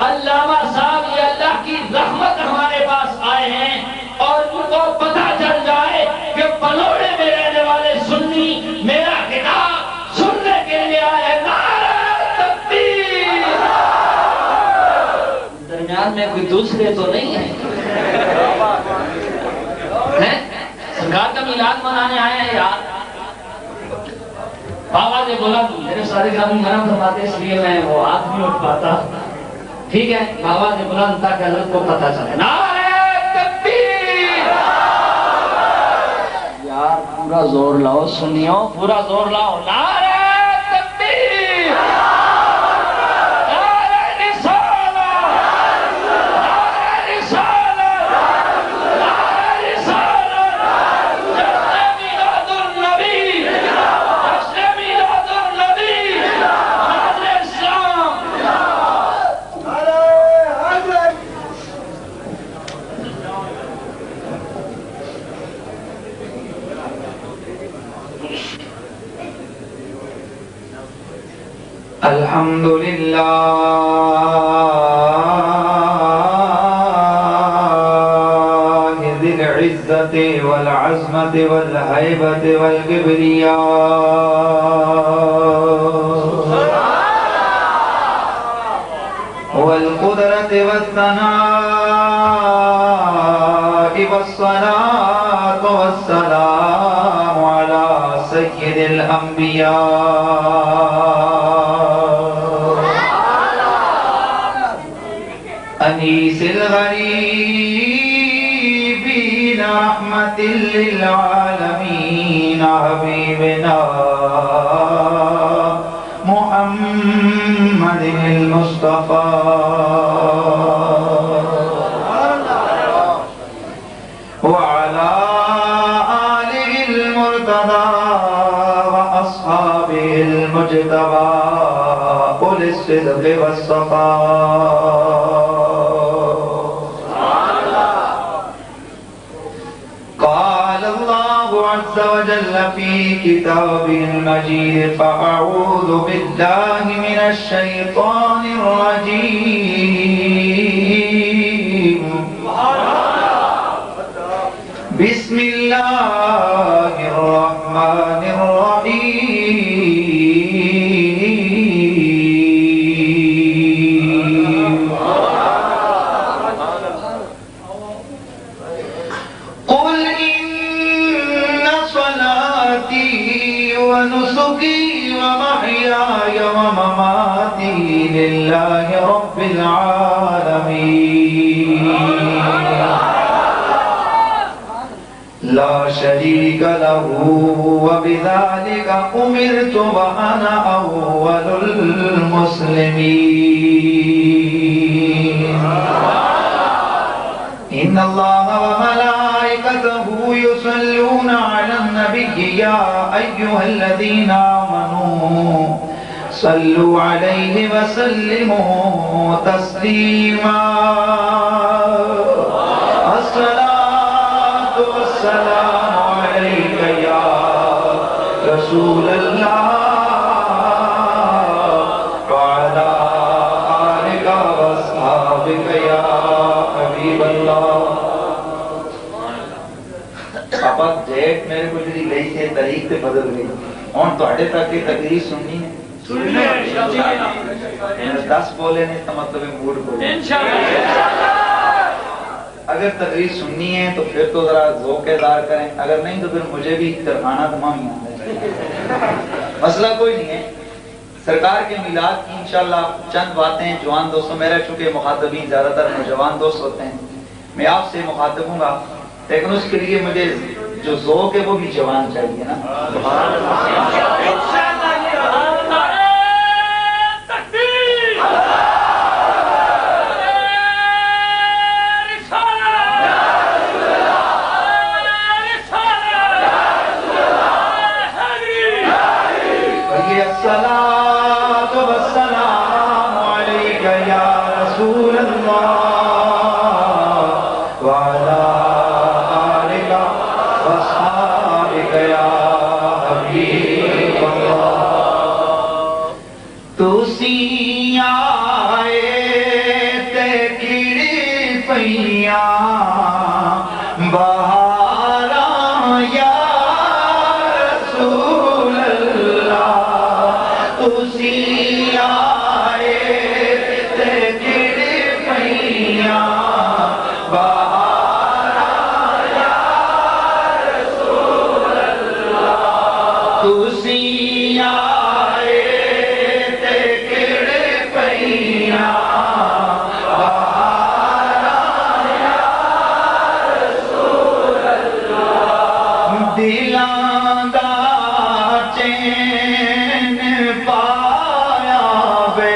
علامہ صاحب یہ اللہ کی رحمت ہمارے پاس آئے ہیں اور ان کو پتہ چل جائے کہ بلوڑے میں رہنے والے سنی میرا خطاب سننے کے لیے آئے. نعرہ تکبیر. درمیان میں کوئی دوسرے تو نہیں ہے؟ سرکار کا میلاد منانے آئے ہیں یار. بابا نے بولا میرے سارے کام منع فرماتے اس لیے میں وہ ہاتھ نہیں اٹھ پاتا. ٹھیک ہے بابا نے بولا تاکہ حضرت کو پتہ چلے. نعرہ تکبیر. یار پورا زور لاؤ سنیو, پورا زور لاؤ. نعرہ تکبیر. نعرہ رسالت. نعرہ رسالت. نعرہ رسالت. جشن میلاد النبی. جشن میلاد النبی. نعرہ اسلام. الحمد للہ ذی العزت والعظمت والہیبت والکبریاء والقدرت والثناء والصلاة والسلام علی سید الانبیاء انیس الغریبین رحمت للعالمین حبیبنا محمد المصطفى وعلى آله المرتضى وأصحابه المجتبى أولي الصدق والصفاء. قال الله عز وجل في كتابه المجيد فأعوذ بالله من الشيطان الرجيم بسم الله الرحمن الرحيم قل إن صلاتي ونسكي ومحياي ومماتي لله رب العالمين لا شريك له وبذلك أمرت وأنا أول المسلمين إن الله وملائكته يصلون على النبي يا أيها الذين آمنوا صلوا عليه وسلموا تسليما الصلاة والسلام عليك يا رسول الله وعلى آلك وأصحابك يا حبيب الله. پاپا جیٹ میرے کو جی گئی تھے طریق سے بدل گئی اور تھوڑے تک کی تقریر سننی ہے 10 بولے نہیں تو مطلب موڈ بولے. اگر تقریر سننی ہے تو پھر تو ذرا ذوق دار کریں, اگر نہیں تو پھر مجھے بھی ترخانہ تمام ہی آتا ہے. مسئلہ کوئی نہیں ہے. سرکار کے میلاد کی انشاءاللہ چند باتیں جوان دوستوں, میرا چونکہ مخاطبین زیادہ تر نوجوان دوست ہوتے ہیں, میں آپ سے مخاطب ہوں گا, لیکن اس کے لیے مجھے جو ذوق ہے وہ بھی جوان چاہیے نا. الصلاة والسلام عليك يا رسول الله وعلى آلك وأصحابك يا حبيب الله. تو سی آئے پیاں بہاراں یا رسول اللہ تسی آئے تے کڑے پیاں بہاراں یا رسول اللہ تسی آئے تے کڑے پیاں دلاں دا چین پایا بے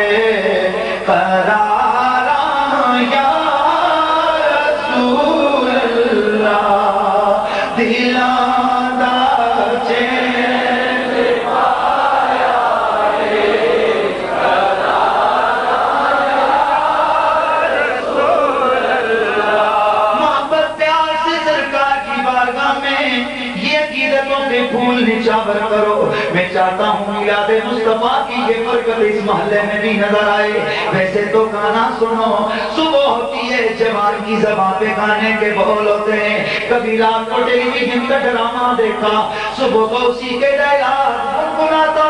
قراراں یا رسول اللہ دلاں دا چین پایا بے قراراں یا رسول اللہ محبت پیار سے سرکار کی بارگاہ میں یہ عقیدتوں کے پھول نچاور کرو میں چاہتا ہوں میلاد مصطفیٰ کی یہ برکت اس محلے میں بھی نظر آئے ویسے تو گانا سنو صبح ہوتی ہے جوان کی زبان پہ گانے کے بول ہوتے ہیں کبھی رات کو ٹیلی ویژن کا ڈرامہ دیکھا صبح کو اسی کے ڈائلاگ گنگناتا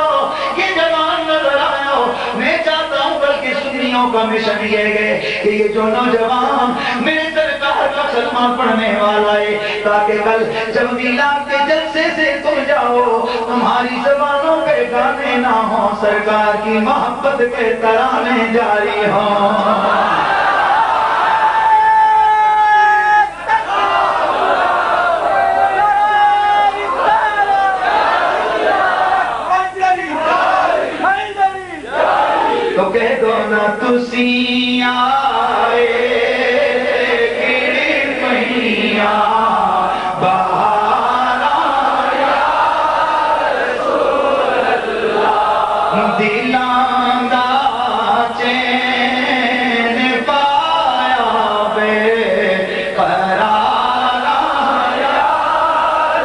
یہ جوان نظر آیا میں چاہتا ہوں بلکہ سنیوں کا مشن یہ ہے کہ یہ جو نوجوان میرے سرکار کا کلمہ پڑھنے والا ہے تاکہ کل جب میلاد کے جلسے سے تم جاؤ تمہاری زبانوں پہ گانے نہ ہوں سرکار کی محبت کے ترانے جاری ہوں تو کہہ دو نا تسی آئے کڑے پیاں بہاراں یا رسول اللہ دلاں دا چین پایا بے قراراں یا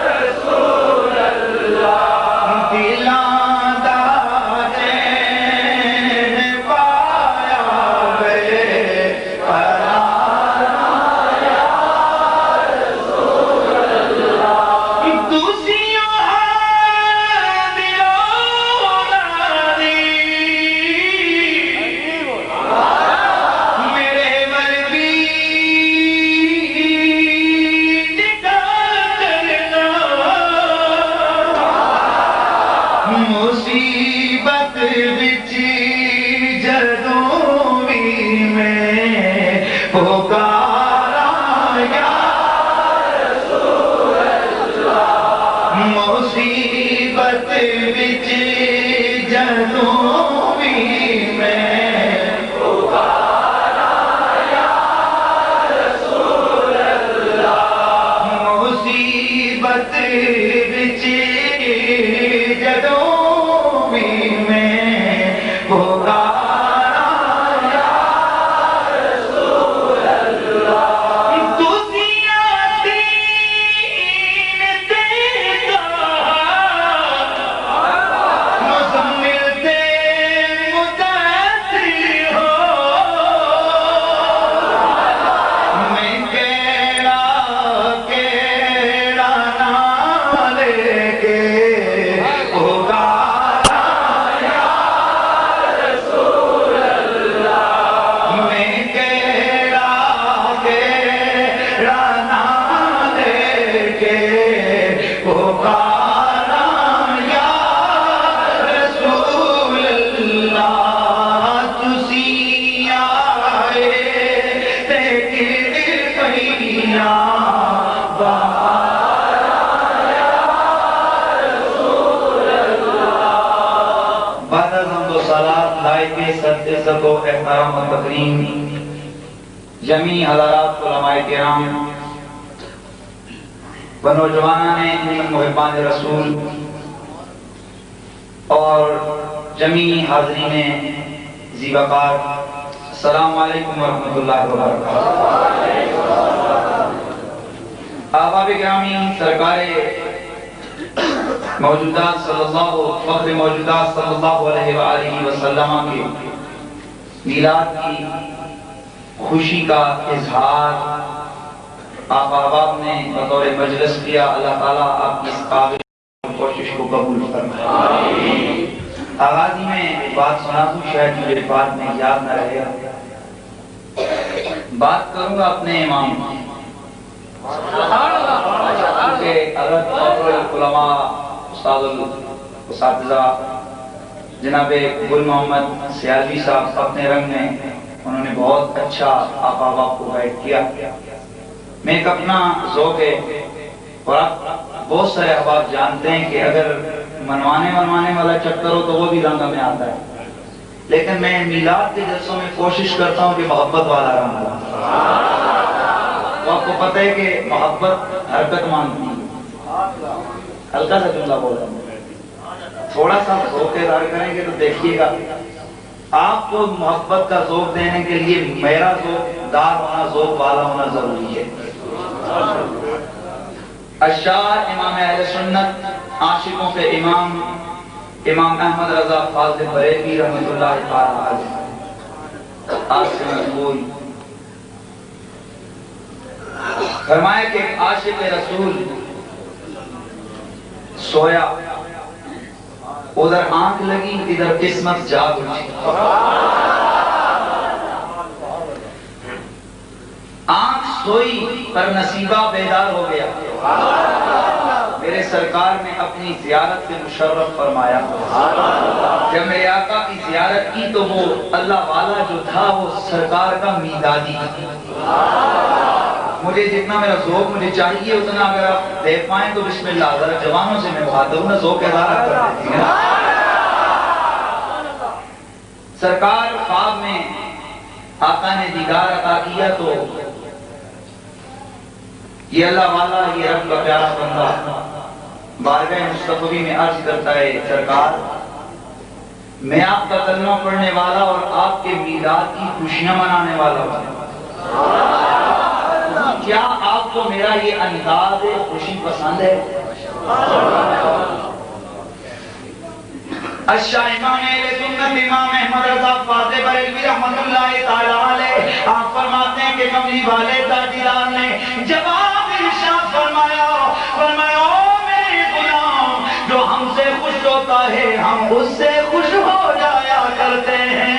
رسول اللہ دلاں دا چین پایا بے قراراں یا رسول اللہ تسی میرے ورگی مصیبت بچ جدوں بھی میں پکاراں یا رسول اللہ مصیبت بچ جدوں بھی میں پکاراں یا رسول اللہ مصیبت بچ جدوں بھی میں پکاراں یا رسول اللہ تسی دین دیتا مزمل تے مدثر ہو میں کیڑا نام لے کے پکاراں یا رسول اللہ میں کیڑا نام لے کے پکاراں یا رسول اللہ تسی آئے تے کڑے پیاں بہاراں یا رسول اللہ بعد از حمد و صلات لائق صد عزت و احترام و تکریم جمیع حضرات علماء کرام و نوجوانان محبان رسول اور جمیع حاضرین ذی وقار السلام علیکم ورحمۃ اللہ وبرکاتہ احباب گرامی سرکار موجودات صلی اللہ فخر موجودات صلی اللہ علیہ وآلہ وسلم کے میلاد کی خوشی کا اظہار آپ احباب نے بطور مجلس کیا. اللہ تعالیٰ آپ کی اس قابل کوشش کو قبول فرمائے. آغاز میں بات سنا دوں، شاید مجھے بات میں یاد نہ رہے. بات کروں گا اپنے امام کہ حضرت علماء استاد الاساتذہ جناب گل محمد سیالوی صاحب اپنے رنگ میں انہوں نے بہت اچھا آپ احباب کو گائیڈ کیا. میں ایک اپنا ذوق ہے اور بہت سارے احباب جانتے ہیں کہ اگر منوانے والا چکر ہو تو وہ بھی رنگ میں آتا ہے، لیکن میں میلاد کے جلسوں میں کوشش کرتا ہوں کہ محبت والا رنگ ہو. تو آپ کو پتہ ہے کہ محبت حرکت مانگتی ہے. ہلکا سا جملہ بول رہا ہوں، تھوڑا سا ذوق دار کریں گے تو دیکھیے گا آپ کو محبت کا ذوق دینے کے لیے میرا ذوق دار ہونا، ذوق والا ہونا ضروری ہے. اشعار امام اہل سنت عاشقوں کے امام امام احمد رضا فاضل بریلوی رحمۃ اللہ تعالی علیہ آج سے مقبول فرمایا کہ عاشق رسول سویا، ادھر آنکھ لگی ادھر قسمت جاگ اٹھی. آنکھ سوئی پر نصیبہ بیدار ہو گیا. میرے سرکار نے اپنی زیارت سے مشرف فرمایا. جب میرے آقا کی زیارت کی تو وہ اللہ والا جو تھا وہ سرکار کا میدادی. مجھے جتنا میرا ذوق مجھے چاہیے اتنا اگر آپ دے پائیں تو بسم اللہ. ذرا جوانوں سے میں مخاطب ہوں نا، ذوق اظہار کر دیتی ہے. سرکار خواب میں آقا نے دیدار عطا کیا تو یہ اللہ والا، یہ رب کا پیارا بندہ بارگاہ مصطفی میں عرض کرتا ہے، سرکار میں آپ کا کلمہ پڑھنے والا اور آپ کے میلاد کی خوشیاں منانے والا ہوں. کیا آپ کو میرا یہ انداز خوشی پسند ہے؟ اشعار امام اہل سنت امام احمد رضا فاضل بریلوی رحمۃ اللہ تعالی علیہ آپ فرماتے ہیں کہ کملی والے تاجدار نے جواب ارشاد فرمایا، فرمایا او میرے غلام، جو ہم سے خوش ہوتا ہے ہم اس سے خوش ہو جایا کرتے ہیں.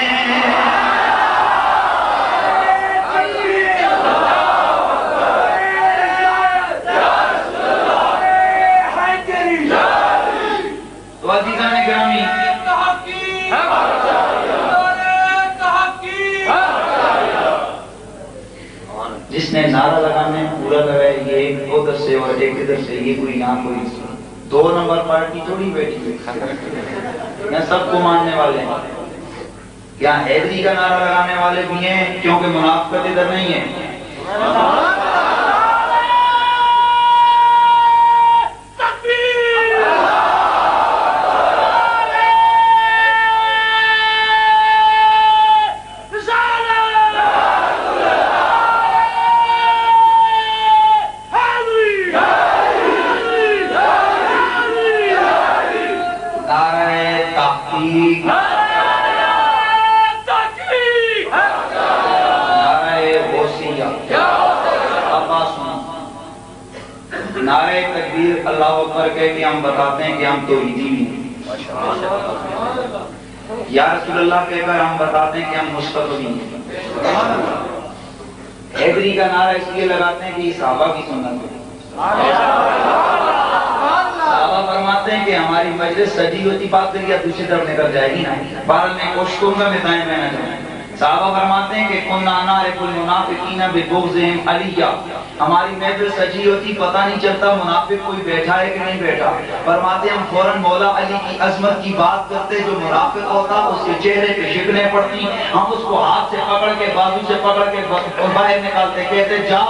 تو عزیزان گرامی، جس نے نعرہ لگانے پورا لگائے، یہ ایک ادھر سے اور ایک ادھر سے، یہ کوئی یہاں کوئی دو نمبر پارٹی تھوڑی بیٹھی ہے. یہاں سب کو ماننے والے ہیں. یہاں حیدری کا نعرہ لگانے والے بھی ہیں کیونکہ منافقت ادھر نہیں ہے. نعرہ تکبیر اللہ اکبر کہہ کے ہم بتاتے ہیں کہ ہم توحیدی بھی ہیں. یا رسول اللہ کہہ کر ہم بتاتے ہیں کہ ہم مصطفی ہیں. حیدری کا نعرہ اس لیے لگاتے ہیں کہ یہ صحابہ کی سنت ہے. صحابہ فرماتے ہیں کہ ہماری مجلس سجی ہوتی بات کر یا دوسری طرف نکل جائے گی نا. بہرحال میں کوشش کروں گا میں دائیں میں نہ جاؤں. صحابہ فرماتے ہیں کہ کنا نعرف المنافقین ببغضهم علیہ، ہماری محفل سجی ہوتی پتہ نہیں چلتا منافق کوئی بیٹھا ہے کہ نہیں بیٹھا. فرماتے ہم فوراً مولا علی کی عظمت کی بات کرتے، جو منافق ہوتا اس کے چہرے پہ شکنیں پڑتی، ہم اس کو ہاتھ سے پکڑ کے بازو سے پکڑ کے باہر نکالتے، کہتے جا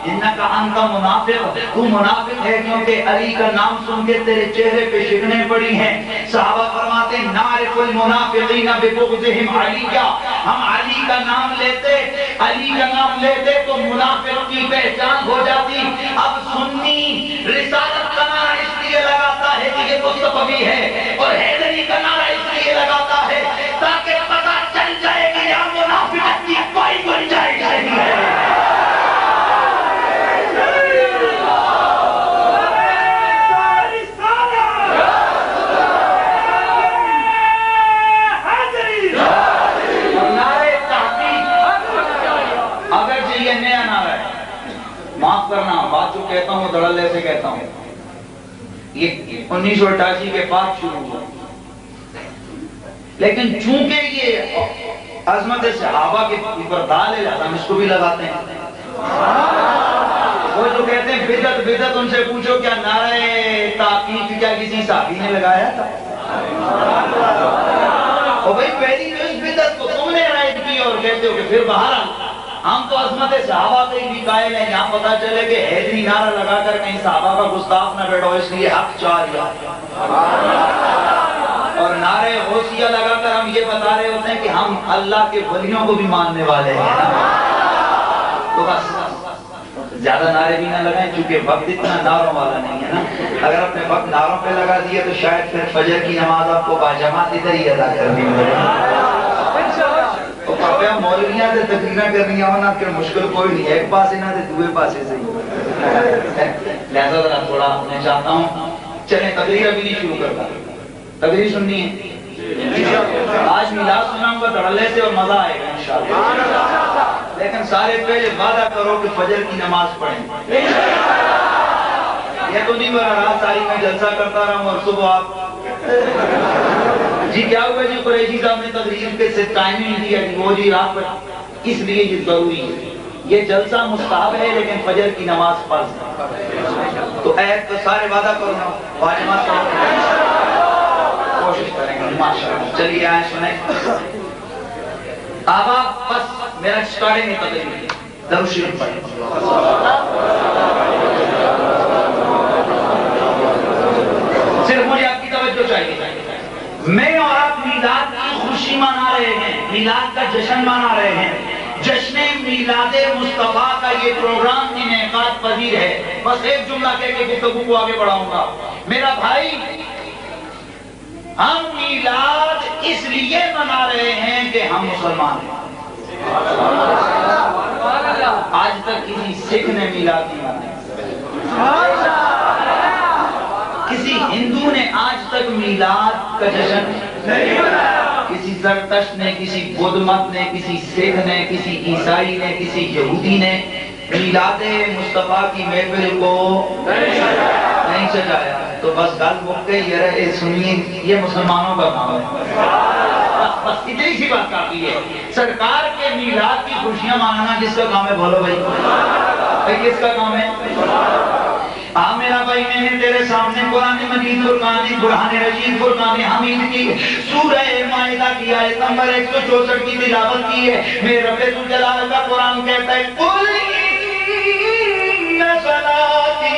انکا انتا منافق، تو منافق ہے کیونکہ علی کا نام سن کے تیرے چہرے پہ شکنیں پڑی ہیں. صحابہ فرماتے ہیں نعرف المنافقین ببغضهم علیہ، ہم علی کا نام لیتے تو منافق کی پہچان ہو جاتی. اب سنی رسالت کا نعرہ اس لیے لگاتا ہے کہ یہ مصطفی ہے، اور حیدری کا نعرہ اس لیے لگاتا ہے تاکہ پتہ چل جائے کہ یہاں منافقت کی کوئی گنجائش نہیں. معاف کرنا، بات جو کہتا ہوں وہ دھڑلے سے کہتا ہوں. یہ 1988 کے بعد شروع ہوا، لیکن چونکہ یہ عظمت صحابہ کے اوپر دال ہے، ہم اس کو بھی لگاتے ہیں. وہ جو کہتے ہیں بدعت بدعت، ان سے پوچھو کیا نعرہ تحقیق کیا کسی صحابی نے لگایا تھا؟ اور بھائی پہلی جو اس بدعت کو تم نے رائج کی اور کہتے ہو کہ پھر بہرحال ہم تو عظمت صحابہ کے بھی قائل ہیں. یہاں پتا چلے کہ حیدری نعرہ لگا کر کہیں صحابہ کا گستاخ نہ بیٹھو، اس لیے حق چاہیے. اور نعرے غوثیہ لگا کر ہم یہ بتا رہے ہوتے ہیں کہ ہم اللہ کے ولیوں کو بھی ماننے والے ہیں. تو بس زیادہ نعرے بھی نہ لگائیں، چونکہ وقت اتنا نعروں والا نہیں ہے نا. اگر اپنے وقت نعروں پہ لگا دیے تو شاید پھر فجر کی نماز آپ کو باجماعت ادھر ہی ادا کرنی ہوگی. مولویاں سے تقریریں کرنی ہونا پھر مشکل کوئی نہیں ہے، ایک پاس نہ دے دوسرے پاسے سے. لہذا ذرا تھوڑا میں چاہتا ہوں چلیں تقریر ابھی نہیں شروع کرتا، تقریر سننی ہے. آج میلاد سناؤں گا دھڑلے سے اور مزہ آئے گا انشاءاللہ. لیکن سارے پہلے وعدہ کرو کہ فجر کی نماز پڑھیں. یہ تو نہیں میرا رات ساری میں جلسہ کرتا رہا ہوں اور صبح آپ جی کیا ہوا جی قریشی صاحب نے تقریر کے سے ٹائم ہی نہیں دیا کہ وہ جی رات پر. اس لیے یہ ضروری ہے، یہ جلسہ مستحب ہے لیکن فجر کی نماز فرض ہے. تو تو سارے وعدہ کرو نا واجبات کرو، کوشش کریں گے ماشاءاللہ. چلیے آئیں سنیں. اب آپ بس میرا سٹارٹنگ میں تقریر درود شریف پڑھیں. صرف مجھے آپ کی توجہ چاہیے. میں اور آپ میلاد کی خوشی منا رہے ہیں، میلاد کا جشن منا رہے ہیں. جشن میلاد مصطفیٰ کا یہ پروگرام انعقاد پذیر ہے. بس ایک جملہ کہہ کے گفتگو کو آگے بڑھاؤں گا. میرا بھائی، ہم میلاد اس لیے منا رہے ہیں کہ ہم مسلمان ہیں. آج تک کسی سکھ نے میلاد نہیں منایا، کسی ہندو نے آج تک میلاد کا جشن نہیں منایا. کسی زرتشت نے، کسی بدھ مت نے، کسی سکھ نے، کسی عیسائی نے، کسی یہودی نے میلاد مصطفیٰ کی محفل کو نہیں سجایا. تو بس گل مک گئی. یہ سنیے، یہ مسلمانوں کا کام ہے. بس اتنی سی بات کافی ہے. سرکار کے میلاد کی خوشیاں منانا کس کا کام ہے؟ بولو بھائی، کس کا کام ہے؟ میرا بھائی، میں نے تیرے سامنے قرآن مجید فرقان برہان رشید فرقان حمید کی سورہ مائدہ کی آیت نمبر 164 کی تلاوت کی ہے. میرے رب ذوالجلال کا قرآن کہتا ہے قل ان صلاتی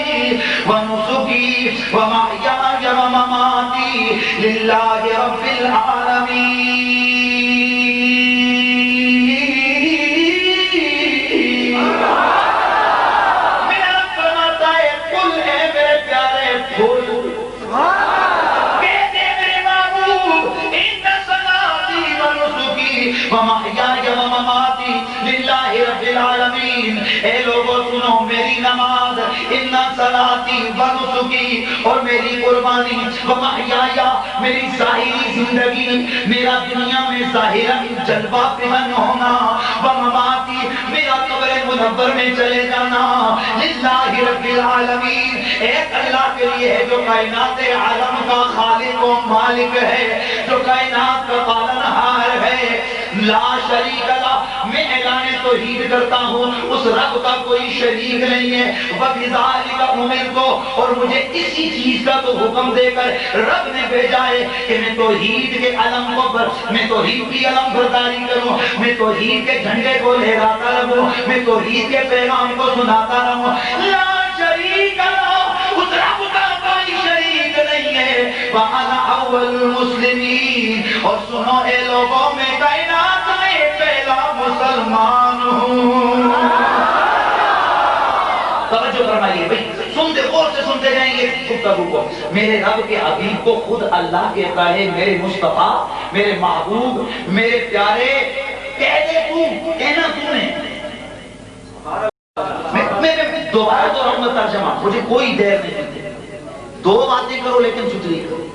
ونسکی ومحیای ومماتی للہ رب العالمین. اے لوگوں سنو، میری نماز، ان صلاتی و نسکی، اور میری قربانی، و محیایا، میری ظاہری زندگی، میرا دنیا میں ظاہراً جلوہ پہن ہونا، و مماتی، میرا قبر منور میں چلے جانا، للہ رب العالمین، ایک اللہ کے لیے ہے جو کائنات عالم کا خالق و مالک ہے، جو کائنات کا پالنہار ہے. لا شریک لا، میں اعلان توحید کرتا ہوں، اس رب کا کوئی شریک نہیں ہے. وَبِذَالِكَ أُمِرْتُ، اور مجھے اسی چیز کا تو حکم دے کر رب نے بھیجا ہے کہ میں توحید کے علم کو میں توحید کی علم برداری کروں، میں توحید کے جھنڈے کو لہراتا رہوں، میں توحید کے پیغام کو سناتا رہوں. لا شریک لا، اس رب کا کوئی شریک نہیں ہے. وَأَنَا أَوَّلُ الْمُسْلِمِينَ، اور سنو اے لوگوں، میں کائنات میں پہلا مسلمان ہوں. توجہ فرمائیے بھائی، سنتے غور سے سنتے جائیں گے گفتگو کو. میرے رب کے حبیب کو خود اللہ کہتا ہے میرے مصطفیٰ، میرے محبوب، میرے پیارے. کہہ دے تو، کہنا تو نے. میں دوبارہ تو رہوں گا ترجمہ، مجھے کوئی دیر نہیں ہے. دو باتیں کرو لیکن ستھری کرو.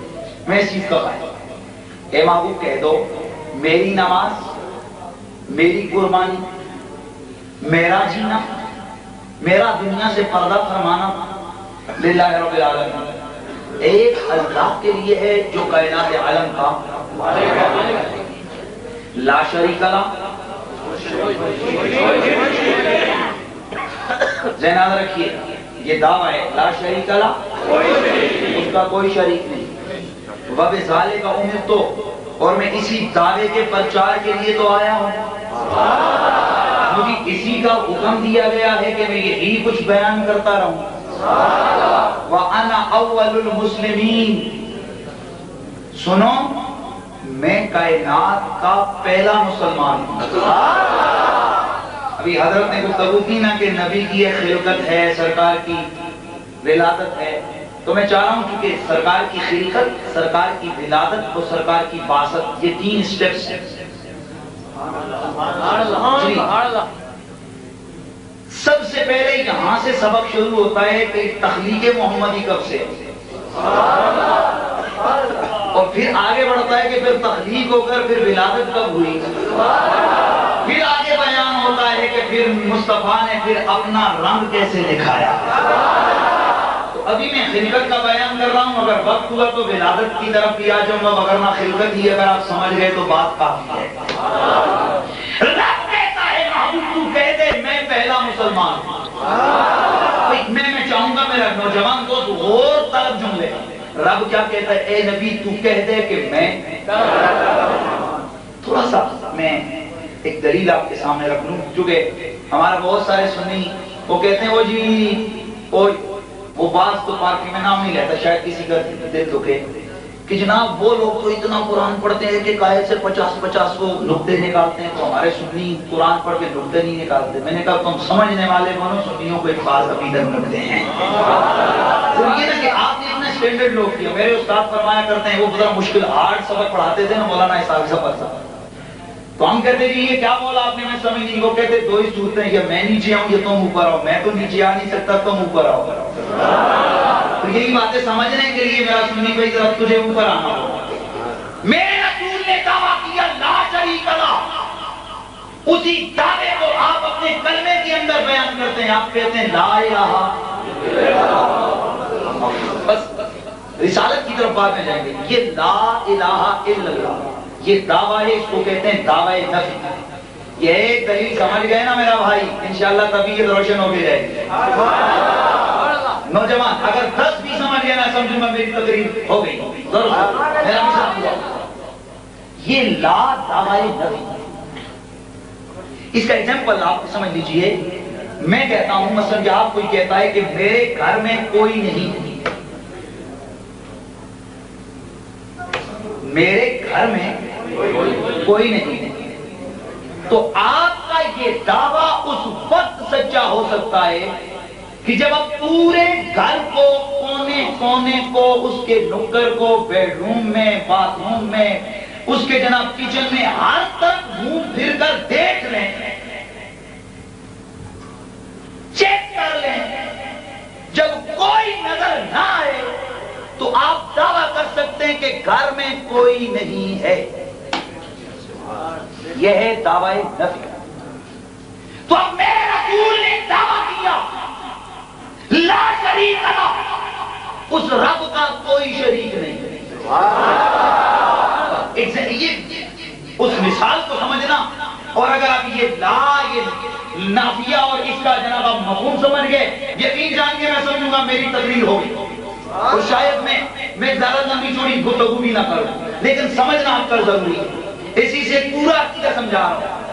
میں اس چیز کا قائل. اے محبوب کہہ دو میری نماز، میری قربانی، میرا جینا، میرا دنیا سے پردہ فرمانا للہ رب العالمین ایک اللہ کے لیے ہے جو کائنات عالم کا لا شریک لہ، ذہن یاد رکھیے یہ دعویٰ ہے لا شریک لہ، اس کا کوئی شریک نہیں، وبذالک امرت، اور میں اسی دعوے کے پرچار کے لیے تو آیا ہوں، مجھے اسی کا حکم دیا گیا ہے کہ میں یہی کچھ بیان کرتا رہوں۔ وَأَنَا أَوَّلُ الْمُسْلِمِينَ، سنو میں کائنات کا پہلا مسلمان ہوں۔ ابھی حضرت نے گفتگو کی نا کہ نبی کی ایک خلقت ہے، سرکار کی ولادت ہے، تو میں چاہ رہا ہوں کیونکہ سرکار کی خلقت، سرکار کی ولادت اور سرکار کی بعثت یہ تین سٹیپس ہیں۔ سب سے پہلے یہاں سے سبق شروع ہوتا ہے کہ تخلیق محمدی کب سے، اور پھر آگے بڑھتا ہے کہ پھر تخلیق ہو کر پھر ولادت کب ہوئی، پھر آگے بیان ہوتا ہے کہ پھر مصطفیٰ نے پھر اپنا رنگ کیسے دکھایا۔ تو ابھی میں خلقت کا بیان کر رہا ہوں، اگر وقت ہوا تو ولادت کی طرف بھی آ جاؤں گا، مگر نہ خلقت ہی اگر آپ سمجھ گئے تو بات کافی ہے۔ رب کہتا ہے محبوب تو کہہ دے میں پہلا مسلمان ہوں۔ میں چاہوں گا میرا نوجوان دوست غور طلب جملے، رب کیا کہتا ہے؟ اے نبی تو کہہ دے کہ میں، تھوڑا سا میں ایک دلیل آپ کے سامنے رکھ لوں، چونکہ ہمارا بہت سارے سنی وہ کہتے ہیں وہ جی وہ بعض تو پارٹی میں نام نہیں لیتا، شاید کسی کا دل دکھے کہ جناب وہ لوگ تو اتنا قرآن پڑھتے ہیں کہ آیت سے 50 کو نقطے نکالتے ہیں، تو ہمارے سنی قرآن پڑھ کے نقطے نہیں نکالتے۔ میں نے کہا تم سمجھنے والے بنو، سنیوں کو ایک بات ابھی تک نقطے ہیں۔ تو یہ نا کہ آپ نے اتنا اسٹینڈرڈ لوگ کیا، میرے استاد فرمایا کرتے ہیں وہ بڑا مشکل ہارڈ سبق پڑھاتے تھے نا مولانا اسحاق ظفر صاحب، تو ہم کہتے جی یہ کیا بولا آپ نے، میں سمجھ نہیں، وہ کہتے دو ہی صورتیں ہیں، یا میں نیچے آؤں یا تم اوپر آؤ، میں تو نیچے آ نہیں سکتا تم اوپر آؤ۔ تو یہی باتیں سمجھنے کے لیے میرا سنی بھائی ذرا تجھے اوپر آنا ہوگا۔ میرے رسول نے دعویٰ کیا لا شریک لہ، اسی دعوے کو آپ اپنے کلمے کے اندر بیان کرتے ہیں، آپ کہتے ہیں لا الہ، بس رسالت کی طرف بعد میں جائیں گے۔ یہ لا الہ الا اللہ یہ دعویٰ ہے، اس کو کہتے ہیں دعویٰ نفی۔ یہ ایک دلیل سمجھ گئے نا میرا بھائی، انشاءاللہ تبھی یہ روشن ہو کے جائے گی۔ نوجوان اگر 10 بھی سمجھ گیا میں سمجھوں گا میری تقریر ہو گئی، میرا مثال ہوا۔ یہ لا دعویٰ نفی، اس کا ایگزامپل آپ سمجھ لیجئے۔ میں کہتا ہوں مثلا کہ آپ کوئی کہتا ہے کہ میرے گھر میں کوئی نہیں، میرے گھر میں کوئی نہیں، تو آپ کا یہ دعویٰ اس وقت سچا ہو سکتا ہے کہ جب آپ پورے گھر کو کونے کونے کو، اس کے نکر کو، بیڈ روم میں، باتھ روم میں، اس کے جناب کچن میں ہر طرف گھوم پھر کر دیکھ لیں، چیک کر لیں، جب کوئی نظر نہ آئے تو آپ دعویٰ کر سکتے ہیں کہ گھر میں کوئی نہیں ہے۔ یہ ہے دعویٰ نفی۔ تو اب میرے رسول نے دعویٰ کیا لا شریک لہ، اس رب کا کوئی شریک نہیں۔ اس مثال کو سمجھنا، اور اگر آپ یہ لا یہ نافیہ اور اس کا جناب آپ مفہوم سمجھ گئے، یقین جان کے میں سمجھوں گا میری تقریر ہوگی، اور شاید میں زیادہ لمبی چوڑی گفتگو بھی نہ کروں، لیکن سمجھنا آپ کا ضروری ہے، اسی سے پورا عقیدہ سمجھا رہا ہوں۔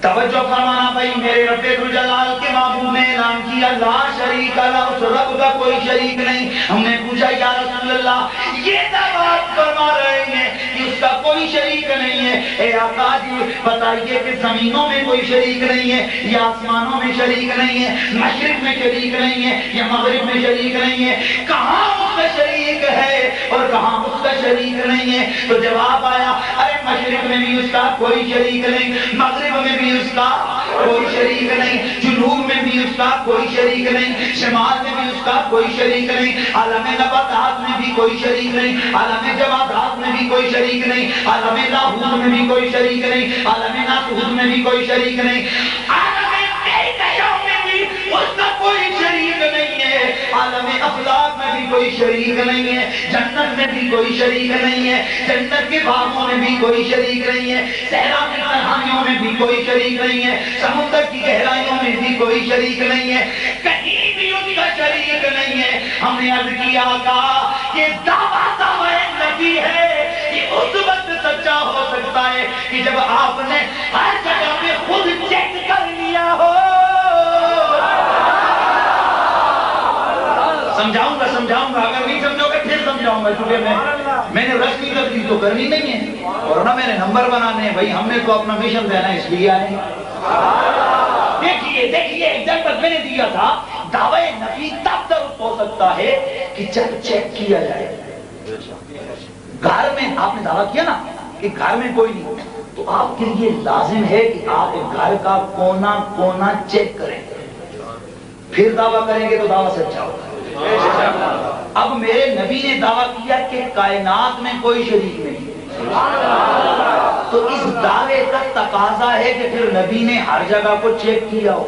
توجہ فرمانا بھائی، میرے رب ذوالجلال کے محبوب نے اعلان کیا لا شریک لہ، اس رب کا کوئی شریک نہیں۔ ہم نے پوچھا یا رسول اللہ یہ بات فرما رہے ہیں کہ اس کا کوئی شریک نہیں ہے، اے آقا جی بتائیے کہ زمینوں میں کوئی شریک نہیں ہے، یا آسمانوں میں شریک نہیں ہے، مشرق میں شریک نہیں ہے، یا مغرب میں شریک نہیں ہے، کہاں اس کا شریک ہے اور کہاں اس کا شریک نہیں ہے؟ تو جواب آیا ارے مشرق میں بھی اس کا کوئی شریک نہیں، مغرب میں بھی اس کا کوئی شریک نہیں، جنوب میں بھی اس کا کوئی شریک نہیں، شمال میں بھی اس کا کوئی شریک نہیں، عالم نباتات میں بھی کوئی شریک نہیں، عالم جمادات میں بھی کوئی شریک نہیں، عالم لاہور میں بھی کوئی شریک نہیں، عالم ناسوت میں بھی کوئی شریک نہیں، عالم میں بھی اس کا کوئی شریک نہیں ہے، عالم افلاک میں بھی کوئی شریک نہیں ہے، جنت میں بھی کوئی شریک نہیں ہے، جنت کے باغوں میں بھی کوئی شریک نہیں ہے، صحرا کی تنہائیوں میں بھی کوئی شریک نہیں ہے، سمندر کی گہرائیوں میں بھی کوئی شریک نہیں ہے، کہیں بھی ان کا شریک نہیں ہے۔ ہم نے عرض کیا آقا یہ دعویٰ نبی ہے، یہ اس وقت سچا ہو سکتا ہے کہ جب آپ نے ہر جگہ پہ خود چیک کر لیا ہو۔ سمجھاؤں گا اگر نہیں سمجھو گے پھر سمجھاؤں گا، کیونکہ میں نے رسمی تبلیغ تو کرنی نہیں ہے اور نہ میں نے نمبر بنانے ہیں، بھائی ہم نے تو اپنا مشن دینا ہے، اس لیے آئے ہیں۔ دیکھیے ایگزامپل میں نے دیا تھا، دعوی نبی تب درست ہو سکتا ہے کہ جب چیک کیا جائے۔ گھر میں آپ نے دعویٰ کیا نا کہ گھر میں کوئی نہیں، تو آپ کے لیے لازم ہے کہ آپ گھر کا کونا کونا چیک کریں، پھر دعویٰ کریں گے تو دعویٰ سچا ہوگا۔ اب میرے نبی نے دعویٰ کیا کہ کائنات میں کوئی شریک نہیں، تو اس دعوے کا تقاضا ہے کہ پھر نبی نے ہر جگہ کو چیک کیا ہو۔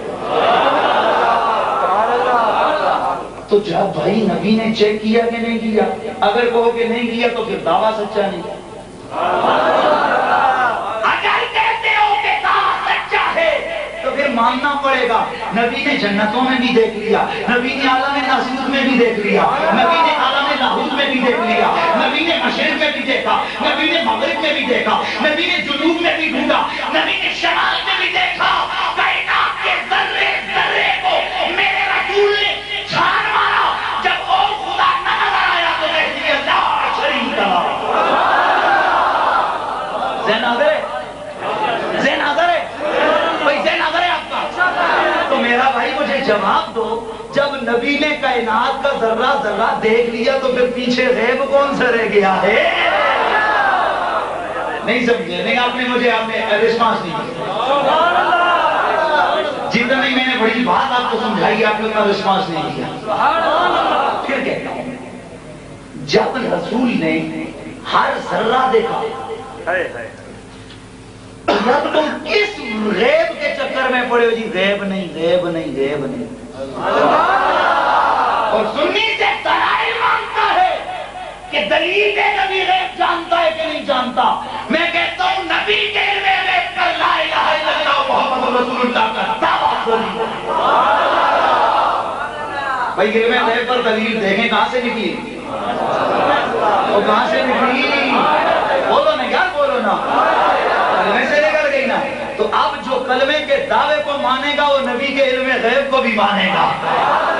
تو جب بھائی نبی نے چیک کیا کہ نہیں کیا، اگر کہو کہ نہیں کیا تو پھر دعویٰ سچا نہیں۔ اگر کہتے ہو کہ دعویٰ سچا ہے تو پھر ماننا پڑے گا نبی نے جنتوں میں بھی دیکھ لیا، نبی نے عالم ناسوت میں بھی دیکھ لیا، نبی نے عالم لاہوت میں بھی دیکھ لیا، نبی نے مشرق میں بھی دیکھا، نبی نے مغرب میں بھی دیکھا، نبی نے جنوب میں بھی ڈھونڈا، نبی نے شمال میں بھی دیکھا، کائنات کے ذرے ذرے کو میرے رسول نے چھان مارا، جب اور خدا نہ نظر آیا تو کہہ دیا لا شریک لہ۔ ذہن حاضر ہے بھائی، ذہن حاضر ہے آپ کا؟ تو میرا بھائی مجھے جواب دو، جب نبی نے کائنات کا ذرہ ذرہ دیکھ لیا تو پھر پیچھے غیب کون سا رہ گیا ہے؟ نہیں سمجھے؟ نہیں، آپ نے مجھے ریسپانس نہیں کیا، جتنا نہیں میں نے بڑی بات آپ کو سمجھائی آپ نے اتنا ریسپانس نہیں کیا۔ پھر کہتا ہوں جب رسول نے ہر ذرہ دیکھا، جب تم کس غیب کے چکر میں پڑے ہو جی غیب نہیں غیب نہیں غیب نہیں، اور سنی سے دلائل مانگتا ہے کہ دلیل نبی غیب جانتا ہے کہ نہیں جانتا؟ میں کہتا ہوں نبی کے علم غیب کا لا الہ الا اللہ محمد رسول اللہ کا دعویٰ کری۔ بھائی علم غیب پر دلیل دیکھیں کہاں سے نکلی، وہ کہاں سے نکلی؟ بولو نا یار، بولو نا، کلمے سے نکل گئی نا۔ تو اب جو کلمے کے دعوے کو مانے گا وہ نبی کے علم غیب کو بھی مانے گا،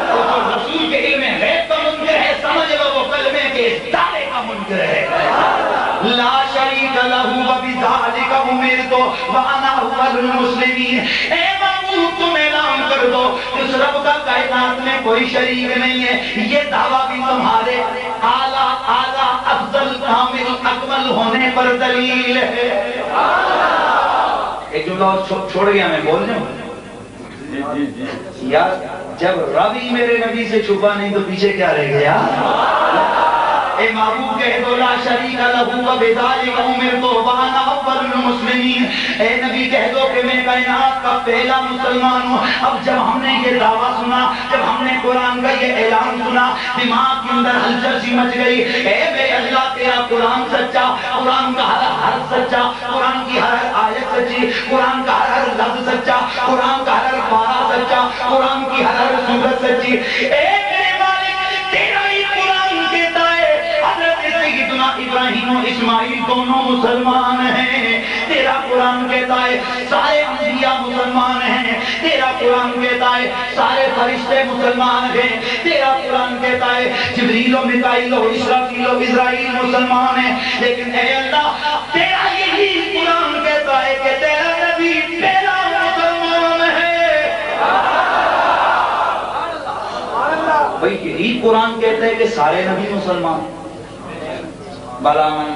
تو جو رسول کے علم غیب کا منکر ہے سمجھ لو وہ کلمے کے دعوے کا منکر ہے۔ لا شریک لہ وبذالک امرت وانا اول المسلمین۔ اے محمود تم اعلان کر دو اس رب کا کائنات میں کوئی شریک نہیں ہے، یہ دعویٰ بھی تمہارے اعلیٰ افضل کامل اکمل ہونے پر دلیل ہے۔ ایک جملہ اور چھوڑ گیا میں بول دوں یار، جب راوی میرے نبی سے چھپا نہیں تو پیچھے کیا رہ گیا؟ اے محبوب کہہ دو لا شریک لہ وبذالک امرت وانا اول المسلمین۔ اے نبی کہہ دو کہ میں کائنات کا پہلا مسلمان ہوں۔ اب جب ہم نے یہ دعویٰ سنا، جب ہم نے قرآن کا یہ اعلان سنا، دماغ کے اندر ہلچل سی مچ گئی، اے بے اللہ تیرا قرآن سچا، قرآن کا ہر حرف سچا، قرآن کی ہر آیت سچی، قرآن کا ہر لفظ سچا، قرآن کا ہر پارہ سچا، قرآن کی ہر سورت سچی۔ اے میرے مالک تیرا ہی قرآن کہتا ہے حضرت سیدنا ابراہیم و اسماعیل دونوں مسلمان ہیں، تیرا قرآن کہتا ہے سارے انبیاء مسلمان ہیں، تیرا قرآن کہتا ہے سارے فرشتے مسلمان ہیں، تیرا قرآن کہتا ہے جبریل و میکائیل و اسرافیل و عزرائیل مسلمان ہیں، لیکن اے اللہ تیرا یہی قرآن کہتا ہے کہ تیرا نبی پہلا مسلمان ہے۔ بھئی یہی قرآن کہتا ہے کہ سارے نبی مسلمان، بلا من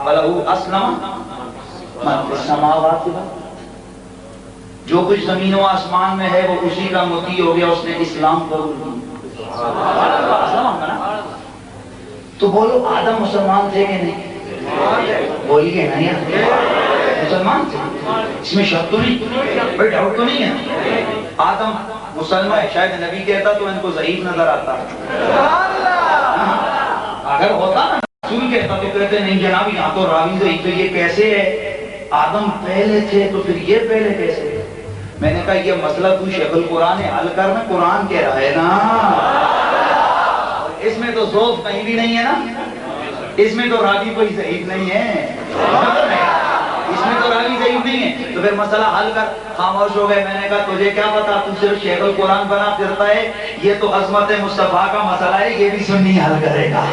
بلہو اسلم من فی السماوات والارض، جو کچھ زمین و آسمان میں ہے وہ اسی کا مطیع ہو گیا، اس نے اسلام قبول کیا۔ تو بولو آدم مسلمان تھے کہ نہیں؟ بولیے نہیں مسلمان تھے۔ اس میں شک تو نہیں، کوئی ڈاؤٹ تو نہیں ہے؟ آدم مسلمان ہے، شاید نبی کہتا تو ان کو ضعیف نظر آتا، اگر ہوتا نا رسول کہتا تو کہتے نہیں جناب یہاں تو راوی ضعیف ہے، یہ کیسے ہے؟ آدم پہلے تھے تو پھر یہ پہلے کیسے؟ میں نے کہا یہ مسئلہ تو شیخ القرآن حل کرنا، قرآن کہہ رہا ہے نا، اس میں تو ذوق کہیں بھی نہیں ہے نا، اس میں تو راوی کوئی ضعیف نہیں ہے، اس میں تو راوی ضعیف نہیں ہے، تو پھر مسئلہ حل کر۔ خاموش ہو گئے۔ میں نے کہا تجھے کیا پتا، تو صرف شیخ القرآن بنا پھرتا ہے، یہ تو عظمت مصطفیٰ کا مسئلہ ہے، یہ بھی سنی حل کرے گا۔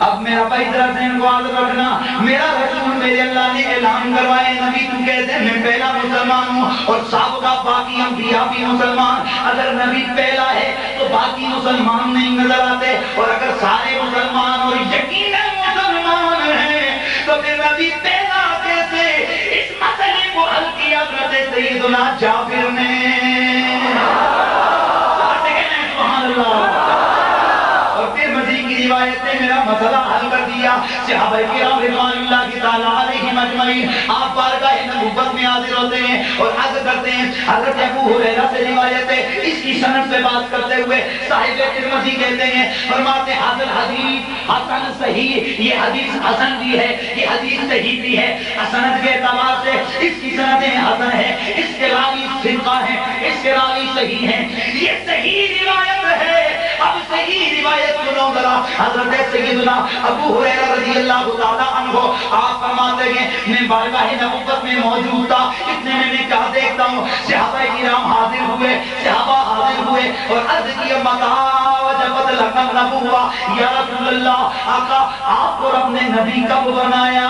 اب میرا بھائی ذرا ذہن کو یاد رکھنا، میرا رسول میرے اللہ نے اعلان کروائے نبی تو کہتے ہیں میں پہلا مسلمان ہوں، اور سابقہ باقی انبیاء بھی مسلمان، اگر نبی پہلا ہے تو باقی مسلمان نہیں نظر آتے، اور اگر سارے مسلمان اور یقیناً مسلمان ہیں تو پھر نبی پہلا کیسے؟ اس مسئلے کو حل کیا حضرت سیدنا جابر نے، سبحان اللہ، اور پھر مزید کی روایت نے میرا مسئلہ حل کر دیا۔ صحابہ کرام رضوان اللہ تعالی علیہم اجمعین آپ بارگاہ نبوت میں حاضر ہوتے ہیں اور عرض کرتے ہیں، حضرت ابو ہریرہ سے روایت ہے، اس کی سند سے بات کرتے ہوئے صاحب ترمذی کہتے ہیں، فرماتے ہیں حاضر حدیث حسن صحیح، یہ حدیث حسن بھی ہے، یہ حدیث صحیح بھی ہے، سند کے اعتبار سے اس کی سندیں حسن ہے، اس کے راوی ثقہ ہیں، اس کے راوی صحیح ہیں، یہ صحیح روایت ہے۔ اب صحیح روایت سنو ذرا، حضرت سیدنا ابو ہریرہ رضی اللہ تعالی عنہ آپ فرماتے ہیں میں بارگاہ نبوت میں موجود تھا، اتنے میں کیا دیکھتا ہوں، صحابہ کرام حاضر ہوئے، صحابہ حاضر ہوئے اور عرض کی متا وجبت لک النبوہ، یا رسول اللہ آقا آپ کو رب نے نبی کب بنایا؟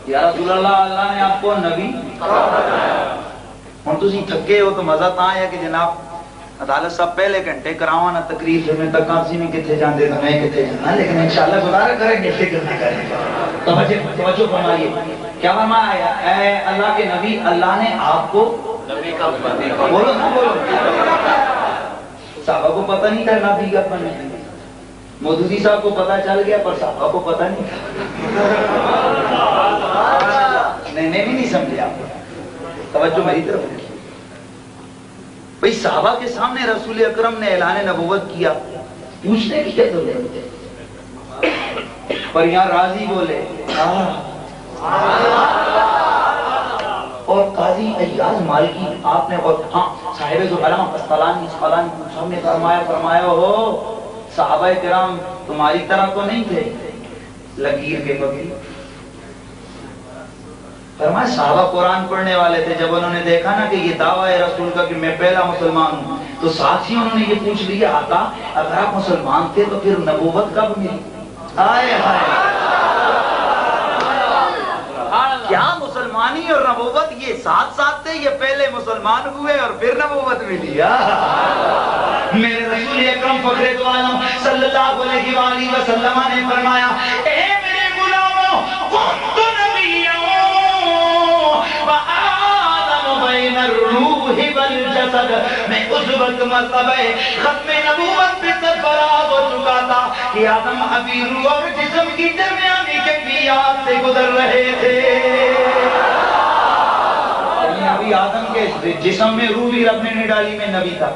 یا رسول اللہ اللہ نے آپ کو نبی ہوں تسی تھکے ہو تو مزہ تا ہے کہ جناب عدالت صاحب پہلے گھنٹے کراؤں نا تقریر، پھر میں تک آپ میں کتنے جاندے تو میں کتنے جانا، لیکن انشاءاللہ گزارا کریں گے، فکر نہ کریں۔ توجہ فرمائیے، کیا فرمایا؟ اے اللہ کے نبی اللہ نے آپ کو نبی کا بولو نا، بولو۔ صحابہ کو پتہ نہیں تھا نبی کا بنے، مودودی صاحب کو پتہ چل گیا پر صحابہ کو پتہ نہیں تھا۔ میں بھی نہیں سمجھے آپ، توجہ میری طرف ہے۔ بھئی صحابہ کے سامنے رسول اکرم نے اعلان نبوت کیا، پوچھنے کی کیا ضرورت ہے؟ پر یہاں راضی بولے اور قاضی ایاز مالکی آپ نے ہاں صاحب زبران قسطلانی صاحب نے فرمایا ہو صحابہ کرام تمہاری طرح تو نہیں تھے لکیر کے بغیر، فرمایا صحابہ قرآن پڑھنے والے تھے، جب انہوں نے دیکھا نا کہ یہ دعویٰ ہے رسول کا کہ میں پہلا مسلمان ہوں تو ساتھ ہی انہوں نے یہ پوچھ لیا آقا اگر آپ مسلمان تھے تو پھر نبوت کب ملی؟ آئے ہائے، کیا مسلمانی اور نبوت یہ ساتھ ساتھ تھے، یہ پہلے مسلمان ہوئے اور پھر نبوت ملی؟ میرے رسول اکرم فخر دو عالم صلی اللہ علیہ وآلہ وسلم نے فرمایا اے میرے غلاموں کنت نبیوں وآدم بین الروح والجسد، میں اس وقت مرتبہ ختم نبوت پہ سرفراز ہو چکا تھا کہ آدم ابھی روح اور جسم کی درمیانی کیفیات سے گزر رہے تھے۔ ابھی آدم کے جسم میں روح بھی رب نے نہیں ڈالی، میں نبی تھا۔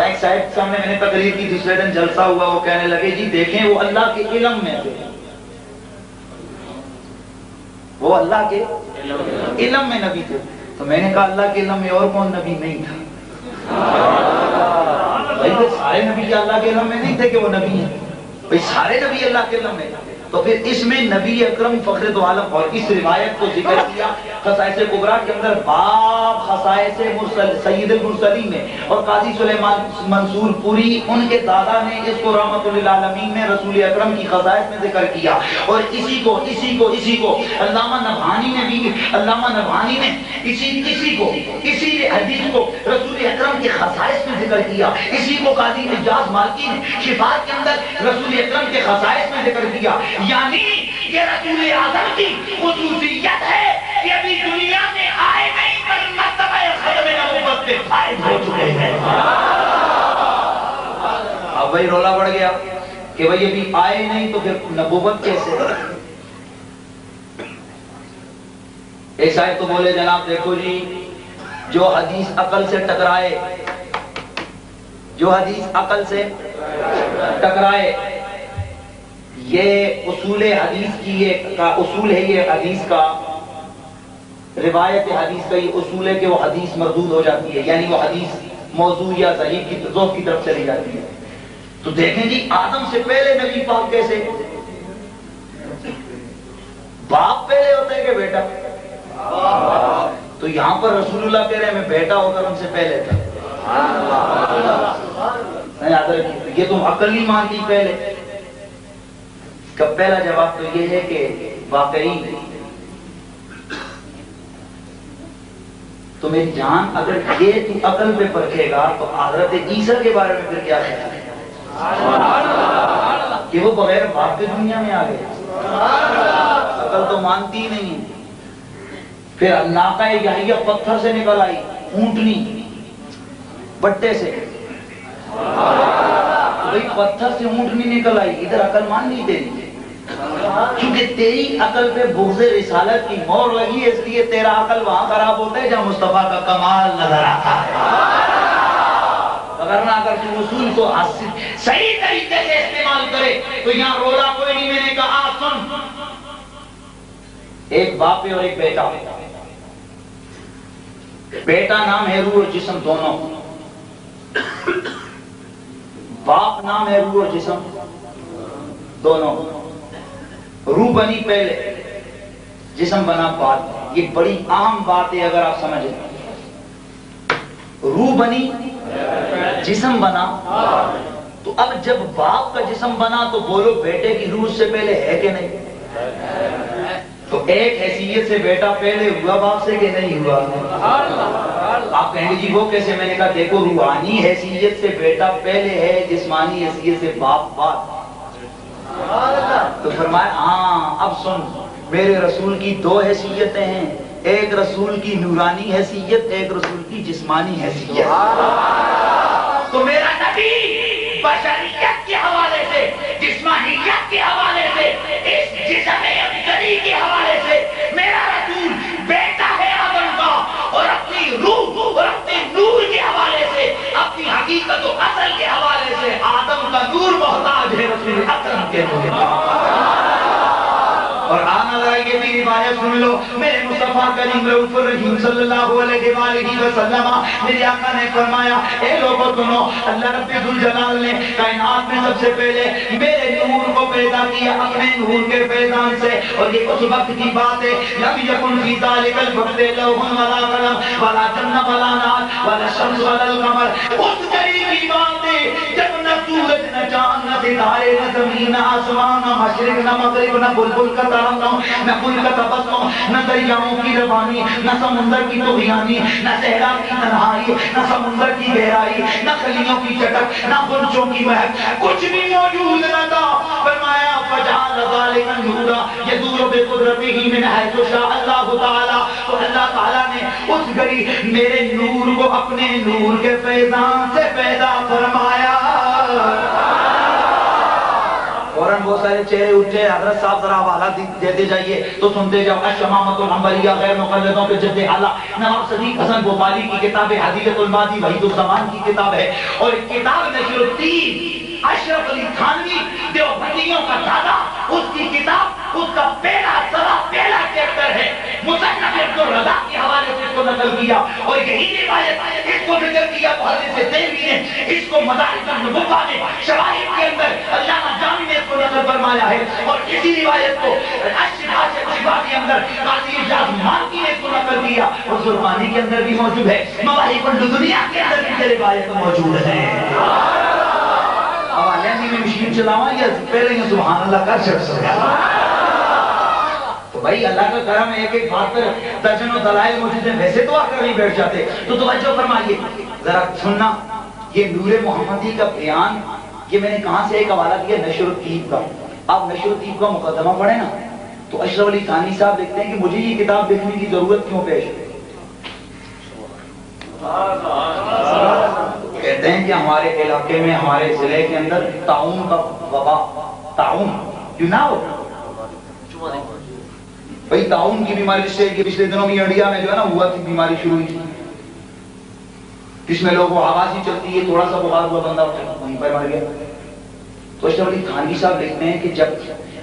ایک صاحب سامنے میں نے تقریر کی، دوسرے دن جلسہ ہوا، وہ کہنے لگے جی دیکھیں وہ اللہ کے علم میں تھے، وہ اللہ کے علم میں نبی تھے، تو میں نے کہا اللہ کے علم میں اور کون نبی نہیں تھا؟ بھائی سارے نبی اللہ کے علم میں نہیں تھے کہ وہ نبی ہیں، بھائی سارے نبی اللہ کے علم میں، تو پھر اس میں نبی اکرم فخر دو عالم اور اس روایت کو ذکر کیا خصائص کبریٰ کے اندر باب خصائص سید المرسلین میں، اور قاضی سلیمان منصور پوری ان کے دادا نے اس کو رحمت للعالمین میں رسول اکرم کی خصائص میں ذکر کیا، اور اسی کو علامہ نبھانی نے اسی حدیث کو رسول اکرم کی خصائص میں ذکر کیا، اسی کو قاضی اعجاز مالکی نے شفاعت کے اندر رسول اکرم کے خصائص میں ذکر کیا، یعنی یہ رسول اعظم کی خصوصیت ہے کہ ابھی دنیا میں آئے نہیں پر مرتبہ ختم نبوت پہ فائز ہو چکے ہیں۔ اب وہی رولا بڑھ گیا، کہ بھئی ابھی آئے نہیں تو پھر نبوت کیسے؟ ایک صاحب تو بولے جناب دیکھو جی جو حدیث عقل سے ٹکرائے، جو حدیث عقل سے ٹکرائے، یہ اصول حدیث کی یہ اصول ہے، یہ حدیث کا روایت حدیث کا یہ اصول ہے کہ وہ حدیث مردود ہو جاتی ہے، یعنی وہ حدیث موضوع یا ضعیف کی ضعف کی طرف چلی جاتی ہے۔ تو دیکھیں جی آدم سے پہلے نبی پاک کیسے؟ باپ پہلے ہوتا ہے کہ بیٹا؟ تو یہاں پر رسول اللہ کہہ رہے ہیں میں بیٹا ہو کر ان سے پہلے تھا۔ یہ تم عقل نہیں مانتی پہلے؟ اس کا پہلا جواب تو یہ ہے کہ واقعی تو میری جان اگر یہ تو عقل پہ پرکھے گا تو حضرت عیسیٰ کے بارے میں پھر کیا کہتا ہے کہ وہ بغیر باپ کے دنیا میں آ گئے؟ عقل تو مانتی ہی نہیں ہے۔ پھر اللہ کا یحییٰ پتھر سے نکل آئی، اونٹنی بٹے سے، بھئی پتھر سے اونٹنی نکل آئی، ادھر عقل مان نہیں تیری، کیونکہ تیری عقل پہ بغض رسالت کی مور لگی ہے، اس لیے تیرا عقل وہاں خراب ہوتا ہے جہاں مصطفیٰ کا کمال نظر آتا ہے۔ اگر اگر تو اصول کو صحیح طریقے سے استعمال کرے تو یہاں رولا کوئی نہیں۔ میں نے کہا سن، ایک باپ ہے اور ایک بیٹا، بیٹا نام ہے روح اور جسم دونوں، باپ نام ہے روح اور جسم دونوں۔ روح بنی پہلے، جسم بنا بعد۔ یہ بڑی اہم بات ہے اگر آپ سمجھیں۔ روح بنی، جسم بنا، تو اب جب باپ کا جسم بنا تو بولو بیٹے کی روح سے پہلے ہے کہ نہیں؟ تو ایک حیثیت سے بیٹا پہلے ہوا باپ سے کہ نہیں ہوا؟ آپ کہیں گے جی وہ کیسے؟ میں نے کہا دیکھو روحانی حیثیت سے بیٹا پہلے ہے، جسمانی حیثیت سے باپ بعد۔ تو فرمایا ہاں اب سن، میرے رسول کی دو حیثیتیں ہیں، ایک رسول کی نورانی حیثیت، ایک رسول کی جسمانی حیثیت۔ تو میرا نبی بشریت کے حوالے سے، جسمانیت کے حوالے سے، اس جسم ابتری کے حوالے سے میرا رسول بیٹا ہے آدم کا، اور اپنی روح اور اپنے نور کے حوالے سے، اپنی حقیقت و اصل کے حوالے سے آدم کا نور محتاج ہے رسول اکرم کے نور۔ اور آنا ذرا یہ بھی روایت سن لو، میرے مصطفیٰ کریم رؤوف الرحیم صلی اللہ علیہ وآلہ وسلم، میرے آقا نے فرمایا اے لوگوں سنو، اللہ رب ذوالجلال نے کائنات میں سب سے پہلے میرے نور کو پیدا کیا اپنے نور کے فیضان سے، اور یہ اس وقت کی بات ہے لم یکن فی ذلک الوقت لوح ولا قلم ولا جن ولا نار ولا شمس ولا القمر۔ اس گھڑی کی بات ہے جب نہ سورج نہ چاند نہ ستارے نہ زمین نہ آسمان نہ مشرق نہ مغرب نہ بلبل کا ترنم نہ پھول کا تبسم نہ دریاؤں کی روانی نہ سمندر کی طغیانی نہ صحرا کی تنہائی نہ سمندر کی گہرائی نہ کلیوں کی چٹک نہ غنچوں کی مہک، کچھ بھی موجود نہ تھا۔ فرمایا فجعل ذلک النور یدور بقدرتہ من حیث شاء اللہ تعالی، تو اللہ تعالیٰ نے اس گھڑی میرے نور کو اپنے نور کے فیضان سے پیدا فرمایا۔ فوراً بہت سارے چہرے اٹھے، حضرت صاحب ذرا حوالہ دیتے جائیے تو سنتے جاؤ۔ الشمامۃ الحنبلیہ غیر مقلدوں کے جد اعلیٰ نواب صدیق حسن بھوپالی کی کتاب حدیثۃ الماضی وحید الزمان کی کتاب ہے، اور کتاب نشر الدین اشرف علی تھانوی دیوبندیوں کا دادا، اس کی کتاب، اس کا پہلا چیپٹر ہے مصنف ابن الرزاق کے حوالے سے اس کو نقل کیا، اور یہی روایت اس کو ذکر کیا محدث دہلوی نے، اس کو مدارج النبوہ میں شواہد کے اندر علامہ جامی نے اس کو نقل فرمایا ہے، اور اسی روایت کو الشفاء کے اندر قاضی اجاز مالکی نے اس کو نقل کیا، اور زرقانی کے اندر بھی موجود ہے، مواہب اللدنیہ کے اندر بھی یہ روایت موجود ہے۔ اب علیمی میں مشین چلاواں یا پہلے ہی سبحان اللہ کر سکتا ہے؟ تو بھائی اللہ کا کرم ہے، ایک ایک بات پر درجن و دلائل موجود ہیں، ویسے تو آ کر نہیں بیٹھ جاتے۔ تو توجہ فرمائیے ذرا سننا، یہ نور محمدی کا بیان، یہ میں نے کہاں سے ایک حوالہ دیا؟ نشر الطیب کا۔ آپ نشر الطیب کا مقدمہ پڑھیں نا تو اشرف علی تھانوی صاحب لکھتے ہیں کہ مجھے یہ کتاب لکھنے کی ضرورت کیوں پیش ہے؟ کہتے کہتے ہیں کہ ہمارے علاقے میں ہمارے ضلع کے اندر طاعون کا وبا، طاعون یو نو بھائی طاعون کی بیماری سے کہ پچھلے دنوں میں انڈیا میں جو ہے نا ہوا تھی، بیماری شروع ہوئی تھی جس میں لوگوں کو آواز ہی چلتی ہے، تھوڑا سا بخار ہوا بندہ وہیں پر مر گیا۔ تو اشرف علی تھانوی صاحب لکھتے ہیں کہ جب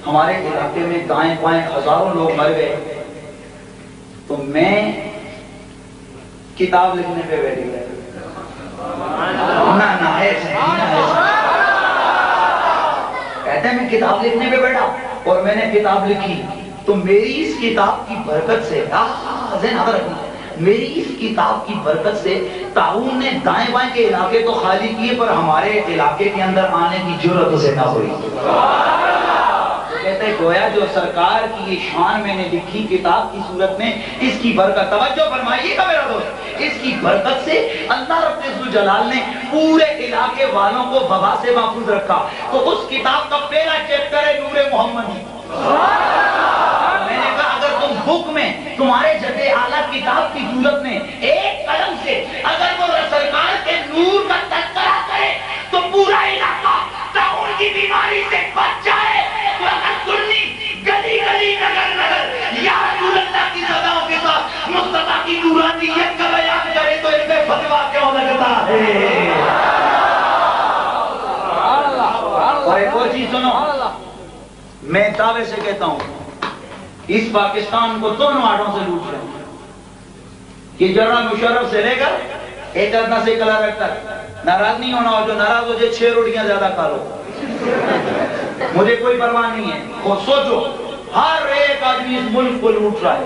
ہمارے علاقے میں دائیں بائیں ہزاروں لوگ مر گئے تو میں کتاب لکھنے پہ بیٹھ گیا۔ کہتے ہیں میں کتاب لکھنے پہ بیٹھا اور میں نے کتاب لکھی تو میری اس کتاب کی برکت سے میری اس کتاب کی برکت سے طاعون نے دائیں بائیں کے علاقے تو خالی کیے پر ہمارے علاقے کے اندر آنے کی جرأت اسے نہ ہوئی۔ کہتے ہیں گویا جو سرکار کی یہ شان میں نے لکھی کتاب کی صورت میں، اس کی برکت، توجہ فرمائیے گا میرا دوست، اس کی برکت سے اللہ رب الجلال نے پورے علاقے والوں کو وبا سے محفوظ رکھا۔ تو اس کتاب کا پہلا چیپٹر ہے نور محمدی۔ میں نے کہا اگر تم بک میں تمہارے جد اعلیٰ کتاب کی صورت میں ایک قلم سے اگر وہ سرکار کے نور کا تذکرہ کرے تو پورا علاقہ طاعون کی بیماری سے بچ جائے، تو اگر سنی گلی گلی نگر نگر یا رسول اللہ کی صداؤں کے ساتھ مصطفیٰ کی نورانیت کا بیان کرے تو ان پہ فتویٰ کیوں لگتا ہے؟ اور ایک اور چیز سنو، میں دعوے سے کہتا ہوں اس پاکستان کو دونوں آڑوں سے لوٹ رہے ہیں، کہ جنرل مشرف سے لے کر ایک ادنا سے کلر تک ناراض نہیں ہونا، اور جو ناراض ہو جائے 6 روٹیاں زیادہ کھا لو، مجھے کوئی پرواہ نہیں ہے۔ اور سوچو ہر ایک آدمی اس ملک کو لوٹ رہا ہے،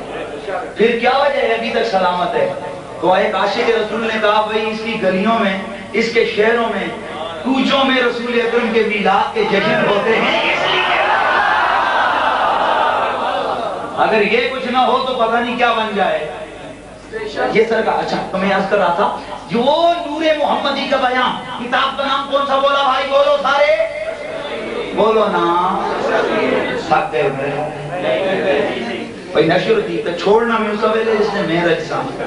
پھر کیا وجہ ہے ابھی تک سلامت ہے؟ تو ایک عاشق رسول نے کہا بھائی اس کی گلیوں میں، اس کے شہروں میں، کوچوں میں رسول اکرم کے میلاد کے جشن ہوتے ہیں، اس لیے اگر یہ کچھ نہ ہو تو پتہ نہیں کیا بن جائے۔ یہ سرکار، اچھا تو میں عرض کر رہا تھا جو نور محمدی کا بیان، کتاب کا نام کون سا بولا بھائی؟ بولو سارے، بولو نا، ساتھ دے بھائی نشر دی تو چھوڑنا میں اس سویلے جس نے میرا جسام پہ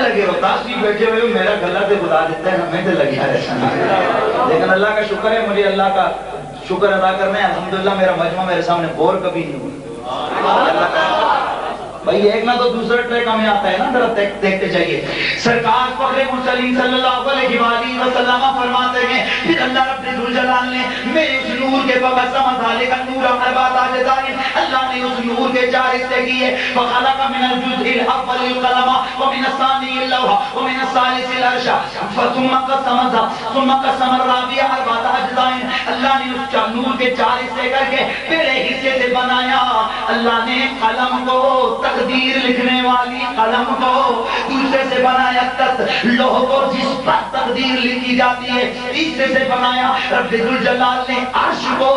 لگے ہو تاثری بیٹھے ہوئے ہو، میرا گلہ تے خدا دیتا ہے ہمیں تے لگیا رہتا، لیکن اللہ کا شکر ہے، مجھے اللہ کا شکر ادا کرنا ہے، الحمدللہ میرا مجمع میرے سامنے بور کبھی نہیں ہوا۔ بھائی ایک نہ تو دوسرا ٹریک ہمیں آتا ہے نا، ذرا دیکھتے جائیے۔ سرکار فخر مرسلین صلی اللہ علیہ وآلہ وسلم فرماتے ہیں پھر اللہ رب الجلال نے میرے اس نور کے بغیر سمجھالے کا نور اربعۃ اجزاء، اللہ نے اس نور کے 4 حصے کیے، فخلق من الجزء الاول القلم ومن الثاني اللوح ومن الثالث العرش ثم قسم الرابع اربعۃ اجزاء، اللہ نے اس نور کے 4 حصے کر کے پہلے حصے سے بنایا اللہ نے قلم کو، تقدیر لکھنے والی قلم کو، دوسرے سے بنایا لوح کو جس پر تقدیر لکھی جاتی ہے، تیسرے سے بنایا رب الجلال نے عرش کو،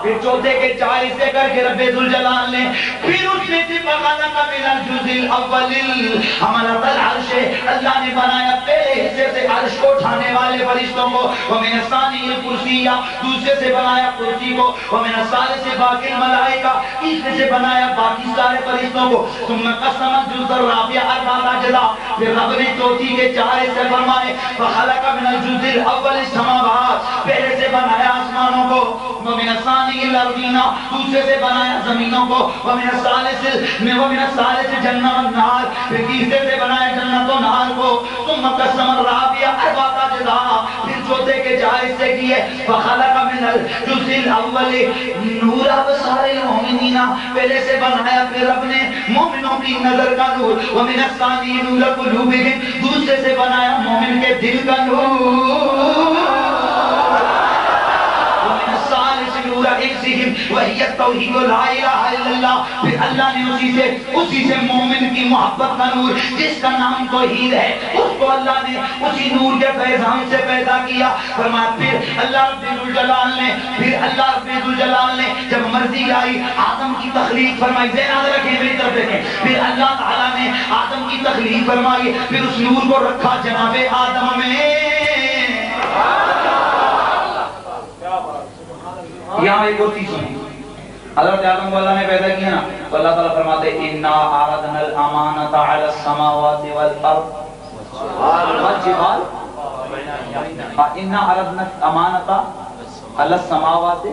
پھر چوتھے کے 4 حصے کر کے رب الجلال نے پھر اس میں سے فخلق من الجزء الاول حملۃ العرش، اللہ نے بنایا پہلے حصے سے عرش کو اٹھانے والے فرشتوں کو، ومن الثانی الکرسی، دوسرے سے بنایا کرسی کو، ومن الثالث باقی الملائکہ، تیسرے سے بنایا باقی سارے فرشتوں کو، ثم قسم الجزء الرابع اربعۃ اجزاء، پھر رب نے چوتھی کے 4 حصے فرمائے، فخلق من الجزء الاول السماوات، پہلے سے بنایا آسمانوں کو، ومن الثانی الارضین، دوسرے سے بنایا زمینوں کو، ومن الثالث جنہ والنہار، پھر تیسرے سے بنایا جنت و نہار کو، ثم قسم الرابع اربعۃ اجزاء، پھر چوتھے کے 4 حصے کیے، فخلق من الجزء الاول نور ابصار المؤمنین، پہلے سے بنایا پھر رب نے مومنوں کی نظر کا نور، ومن الثانی نور قلوبہم، دوسرے سے بنایا مومن کے دل کا نور، وہی توحید لا الہ الا اللہ، پھر اللہ نے اسی سے مومن کی محبت کا نور جس کا نام توحید ہے، اس کو اللہ نے اسی نور کے فیضان سے پیدا کیا۔ فرمایا پھر اللہ رب الجلال نے جب مرضی آئی آدم کی تخلیق فرمائی، ذہن یاد رکھیں میری طرف دیکھیں، پھر اللہ تعالیٰ نے آدم کی تخلیق فرمائی، پھر اس نور کو رکھا جناب آدم میں۔ یہاں ایک اور چیز سنیں، حضرت آدم کو اللہ نے پیدا کیا نا، تو اللہ تعالیٰ فرماتے اِنَّا عَرَضْنَا الْأَمَانَةَ عَلَى السَّمَاوَاتِ وَالْأَرْضِ والجبال انا عرضنا الامانۃ علی السماوات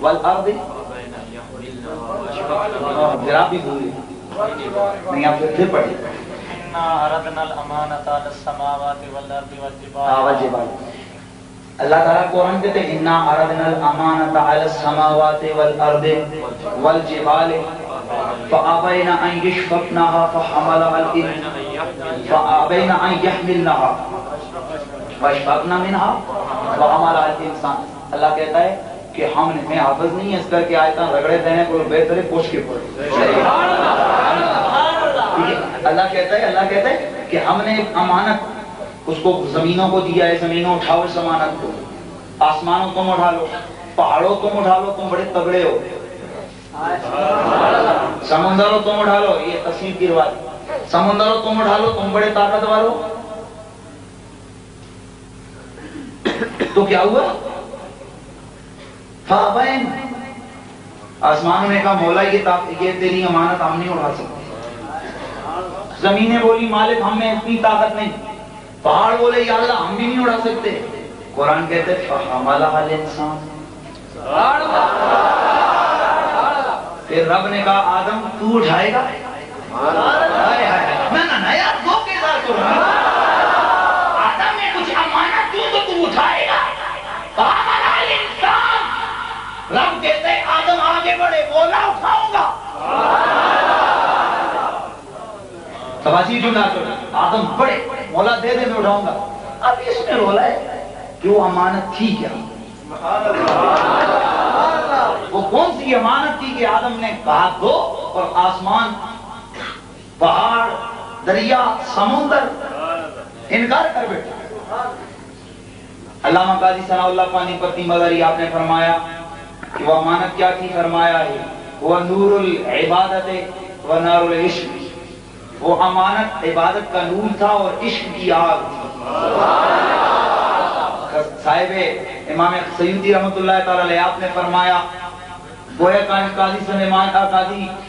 والارض ذرا بھی بھول نہیں آپ پھر پڑھیں عرضنا الامانۃ علی السماوات والارض والجبال اللہ تعالیٰ قرآن کہتے ہیں انا عرضنا الامانۃ علی السماوات والارض والجبال فابین ان یشفقنها فحملها فابین ان یحملنها واشفقن منها وحملها الانسان. اللہ کہتا ہے کہ ہم نے میں حافظ نہیں ہے اس کر کے آیتاں رگڑے دینے کو بہتر ہے پوچھ کے پڑھ. اللہ کہتا ہے کہ ہم نے امانت اس کو زمینوں کو دیا ہے, زمینوں اٹھاؤ اس امانت کو, آسمانوں تم اٹھا لو, پہاڑوں تم اٹھا لو, تم بڑے تگڑے ہو, سمندروں تم اٹھا لو, یہ تفسیر کی روایت, سمندروں تم اٹھا لو تم بڑے طاقتور ہو. تو کیا ہوا؟ فابین, آسمانوں نے کہا مولا یہ تیری امانت ہم نہیں اٹھا سکتے. زمینیں بولی مالک ہم میں اتنی طاقت نہیں. پہاڑ بولے یا اللہ ہم بھی نہیں اڑا سکتے. قرآن کہتے فحملها الانسان, پھر رب نے کہا آدم تو اٹھائے گا. نہ یار دھوکے دار کو آدم نے کچھ امانت کیوں تو اٹھائے گا. فحملها الانسان, رب کہتے آدم آگے بڑھے, بولا اٹھاؤں گا. تباجی جو نہ کرو, آدم بڑے, مولا دے دے میں اٹھاؤں گا. اب اس میں رولا ہے کہ وہ امانت تھی کیا؟ وہ کون سی امانت تھی کہ آدم نے کہا دو اور آسمان, پہاڑ, دریا, سمندر انکار کر بیٹھا. علامہ قاضی ثناء اللہ پانی پتی مدری آپ نے فرمایا کہ وہ امانت کیا تھی, فرمایا ہے وہ نور العبادت و نار العشق. وہ امانت عبادت کا نور تھا اور عشق کی آگ تھی. صاحب امام سیوطی رحمۃ اللہ تعالی علیہ آپ نے فرمایا, گویا قاضی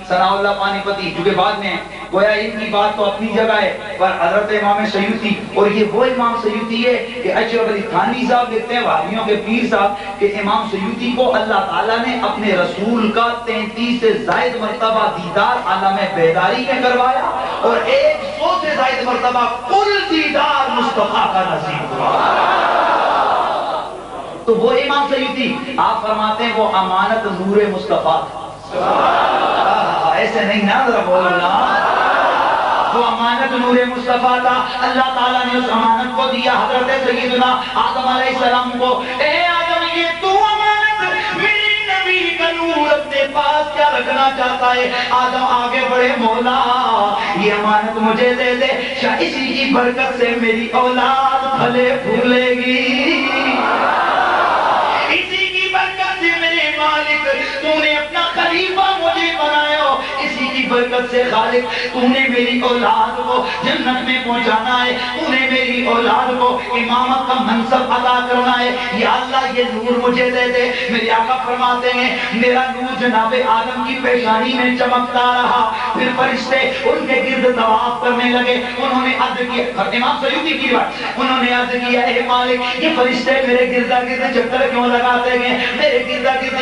ثناء اللہ پانی پتی جو کہ بعد میں گویا ان کی بات تو اپنی جگہ ہے, پر حضرت امام سیوطی, اور یہ وہ امام سیوطی ہے کہ اشرف علی تھانوی صاحب لکھتے ہیں, وہابیوں کے پیر صاحب, کہ امام سیوطی کو اللہ تعالیٰ نے اپنے رسول کا 33 سے زائد مرتبہ دیدار عالم بیداری میں کروایا اور 100 سے زائد مرتبہ کل دیدار مصطفیٰ کا نصیب ہوا. تو وہ امام سیوطی آپ فرماتے ہیں وہ امانت نور مصطفیٰ, ایسے نہیں نا, ذرا بولنا, وہ امانت نور مصطفیٰ تھا. اللہ تعالیٰ نے اس امانت کو دیا حضرت سیدنا آدم علیہ السلام کو. اے آدم یہ تو امانت میری نبی کا نور اپنے پاس کیا رکھنا چاہتا ہے؟ آدم آگے بڑھے, مولا یہ امانت مجھے دے دے, شاید اسی کی برکت سے میری اولاد پھلے پھولے گی. تو نے اپنا خلیفہ مجھے بنایا, اسی کی برکت سے خالق تو نے میری اولاد کو جنت میں پہنچانا ہے, تو نے میری اولاد کو امامت کا منصب عطا کرنا ہے. یا اللہ یہ نور مجھے دے دے. میرے آقا فرماتے ہیں میرا نور جناب آدم کی پیشانی میں چمکتا رہا, پھر فرشتے ان کے گرد طواف کرنے لگے. انہوں نے عرض کیا, امام سیوطی کی بات, انہوں نے عرض کیا اے مالک یہ فرشتے میرے گردا گرد چکر کیوں لگاتے ہیں, میرے گردا گرد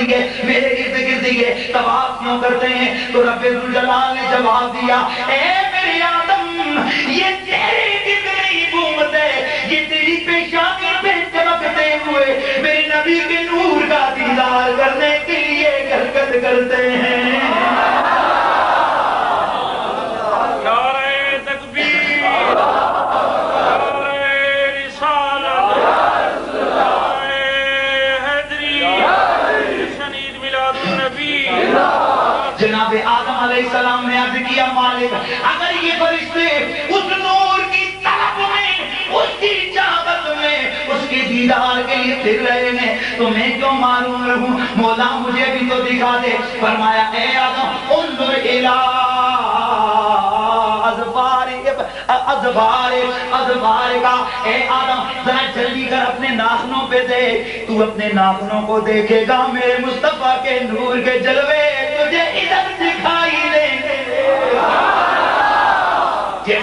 میرے ارد گرد یہ طواف کیوں کرتے ہیں؟ تو رب الجلال نے جواب دیا, اے میرے آدم یہ تیرے گرد نہیں گھومتے, یہ تیری پیشانی پہ چمکتے ہوئے میرے نبی کے نور کا دیدار کرنے کے لیے حرکت کرتے ہیں. جناب آدم علیہ السلام نے عرض کیا مالک اگر یہ فرشتے اس نور کی طلب میں, اس کی چاہت میں, اس کے دیدار کے لیے پھر رہے ہیں تو میں کیوں معلوم رہوں؟ مولا مجھے بھی تو دکھا دے. فرمایا اے آدم انظر الی اظفار کا, اے آدم ذرا جلدی کر اپنے ناخنوں پہ دیکھ, تو اپنے ناخنوں کو دیکھے گا میرے مصطفیٰ کے نور کے جلوے تجھے ادھر دکھائی دیں گے.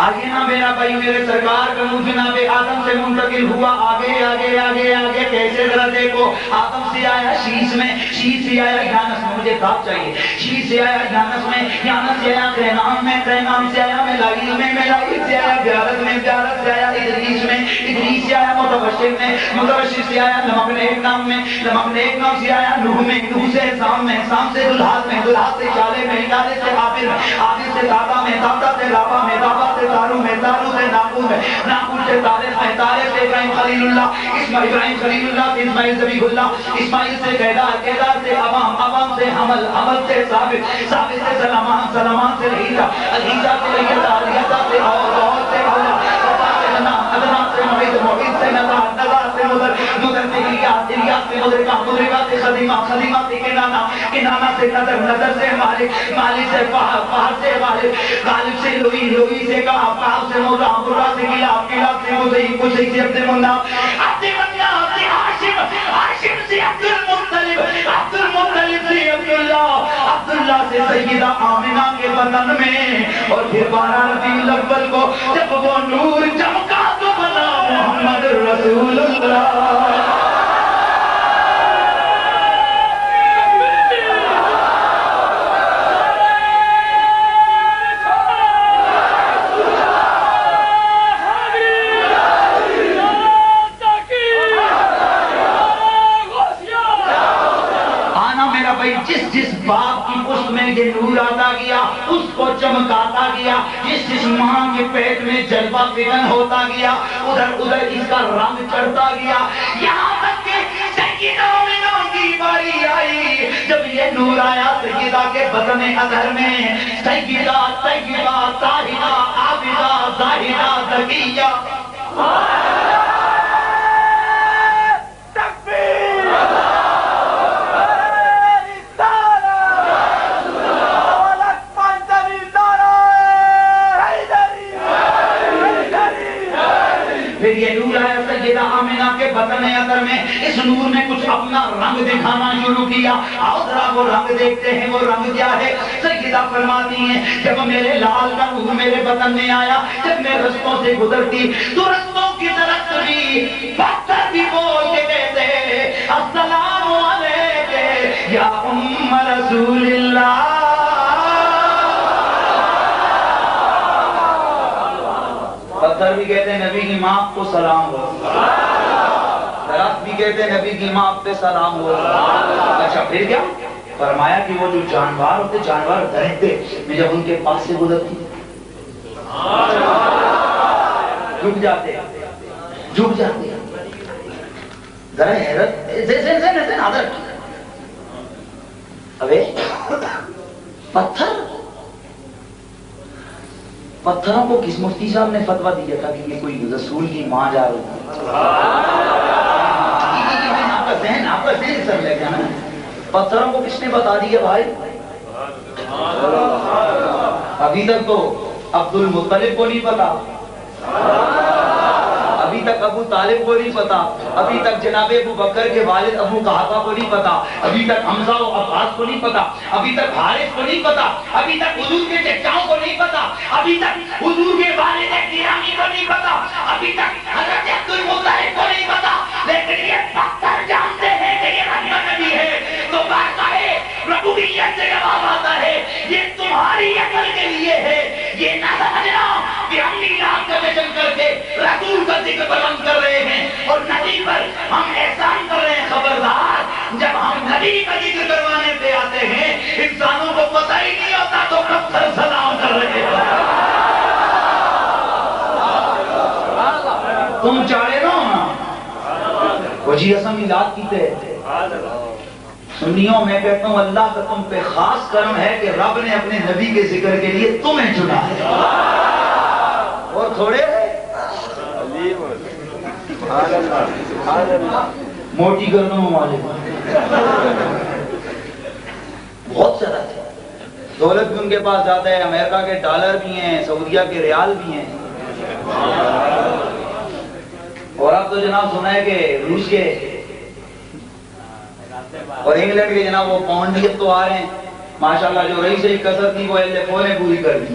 آگے نا میرا بھائی میرے سرکار کا منہ جناب آدم سے منتقل ہوا، آگے آگے آگے آگے کیسے ذرا دیکھو، آدم سے آیا شیش میں، شیش سے آیا یانس میں، مجھے کاف چاہیے، شیش سے آیا یانس میں، یانس سے آیا قینام میں، قینام سے آیا میلائیل میں، میلائیل سے آیا بیارت میں، بیارت سے آیا ادریس میں، ادریس سے آیا متوشر میں، متوشر سے آیا لمقنیک نام میں، لمقنیک نام سے آیا نوح میں، نوح سے حسام میں، حسام سے دلہات میں، دلہات سے شالے میں، شالے سے عابر میں، عابر سے دادا میں، دادا سے لابا میں، دابا سے تارو میں، تارو سے ناقور میں، ناقور سے طارق میں، طارق سے ابراہیم خلیل اللہ، ابراہیم خلیل اللہ سے اسماعیل ذبیح اللہ، اسماعیل سے قیدار، قیدار سے عوام، عوام سے حمل، حمل سے ثابت، ثابت سے سلمان، سلمان سے رہیزہ، عزیزہ سے ریزہ، ریزہ سے اور سے اولا، اولا سے ادنا، ادنا سے معید، معید سے نظار، نظار سے مدر، مدر سے الیاس، الیاس سے مدرکہ، مدرکہ سے خدیمہ، خدیمہ سے کنانہ، کنانہ سے نظر، نظر سے مالک، مالک سے فہد، فہد سے غالب، غالب سے لوئی، لوئی سے کہا، کہا سے مرہ، مرہ سے گلاب، گلاب سے مزئی، مزئی سے عبد مناف، عبد مناف سے ہاشم، ہاشم سے عبد المطلب، عبد المطلب سے عبداللہ، عبداللہ سے سیدہ آمنہ کے وطن میں، اور پھر 12 ربیع الاول کو جب وہ نور چمکا تو بنا محمد رسول اللہ۔ جس باپ کی پشت میں یہ نور آتا گیا اس کو چمکاتا گیا، جس ماں کے پیٹ میں جلوہ فکن ہوتا گیا ادھر ادھر اس کا رنگ چڑھتا گیا، یہاں تک کہ سیدہ آمنہ کی باری آئی جب یہ نور آیا سیدہ کے بدن اظہر میں، سیدہ طیبہ طاہرہ عابدہ ظاہرہ زکیہ، پھر یہ نور آیا سیدہ آمنہ کے بطن اظہر میں، اس نور نے کچھ اپنا رنگ دکھانا شروع کیا، آؤ ذرا وہ رنگ دیکھتے ہیں، وہ رنگ کیا ہے؟ سیدہ فرماتی ہیں جب میرے لال کا نور میرے بطن میں آیا، جب میں رستوں سے گزرتی تو رستوں کی درخت بھی پتھر بھی بول کے کہتے السلام علیکم یا ام رسول اللہ، پتھر بھی کہتے ہیں نبی کی ماں کو سلام ہو، درخت بھی کہتے ہیں نبی کی ماں پہ سلام ہو۔ اچھا پھر کیا فرمایا کہ وہ جو جانور ہوتے، جانور درندے میں جب ان کے پاس سے گزرتی جھک جاتے، جھک جاتے، ذرا حیرت سے نظر ابے پتھر، پتھروں کو کس مفتی صاحب نے فتویٰ دیا تھا کہ یہ کوئی رسول کی ماں جا رہی ہے؟ آپ کا ذہن سر لے گیا نا، پتھروں کو کس نے بتا دیا بھائی؟ ابھی تک تو عبد المطلب کو نہیں پتا، ابھی تک ابو طالب کو نہیں پتا، ابھی تک جناب ابو بکر کے والد ابو قحافہ کو نہیں پتا، ابھی تک حمزہ و عباس کو نہیں پتا، ابھی تک حارث کو نہیں پتا، ابھی تک حضور کے چچاؤں کو نہیں پتا، ابھی تک حضور کے والد گرامی کو نہیں پتا، ابھی تک حضرت عبد المطلب کو نہیں پتا، لیکن یہ پتھر جانتے ہیں کہ یہ رحمت نبی ہے، تو بات ہے ربوبیت سے جواب آتا ہے یہ تمہاری عقل کے لیے ہے، یہ نہ سمجھنا کہ ہم میلاد کا جشن کر کے رسول کا ذکر بلند کر رہے ہیں اور نبی پر ہم احسان کر رہے ہیں، خبردار جب ہم نبی کا ذکر کروانے پہ آتے ہیں انسانوں کو پتہ ہی نہیں ہوتا تو پتھر سلام کر رہے ہیں۔ تم چاڑے نہ ہونا وجی اسم میلاد کیتے سنیوں، میں کہتا ہوں اللہ کا تم پہ خاص کرم ہے کہ رب نے اپنے نبی کے ذکر کے لیے تمہیں چنا ہے، اور تھوڑے موٹی گردنوں والے بہت زیادہ تھے، دولت بھی ان کے پاس زیادہ ہے، امریکہ کے ڈالر بھی ہیں، سعودیہ کے ریال بھی ہیں، اور اب تو جناب سنا ہے کہ روس کے اور انگلینڈ کے جناب وہ پاؤنڈ بھی تو آ رہے ہیں، ماشاءاللہ جو رہی سے کثرت تھی وہ LFO نے پوری کر دی،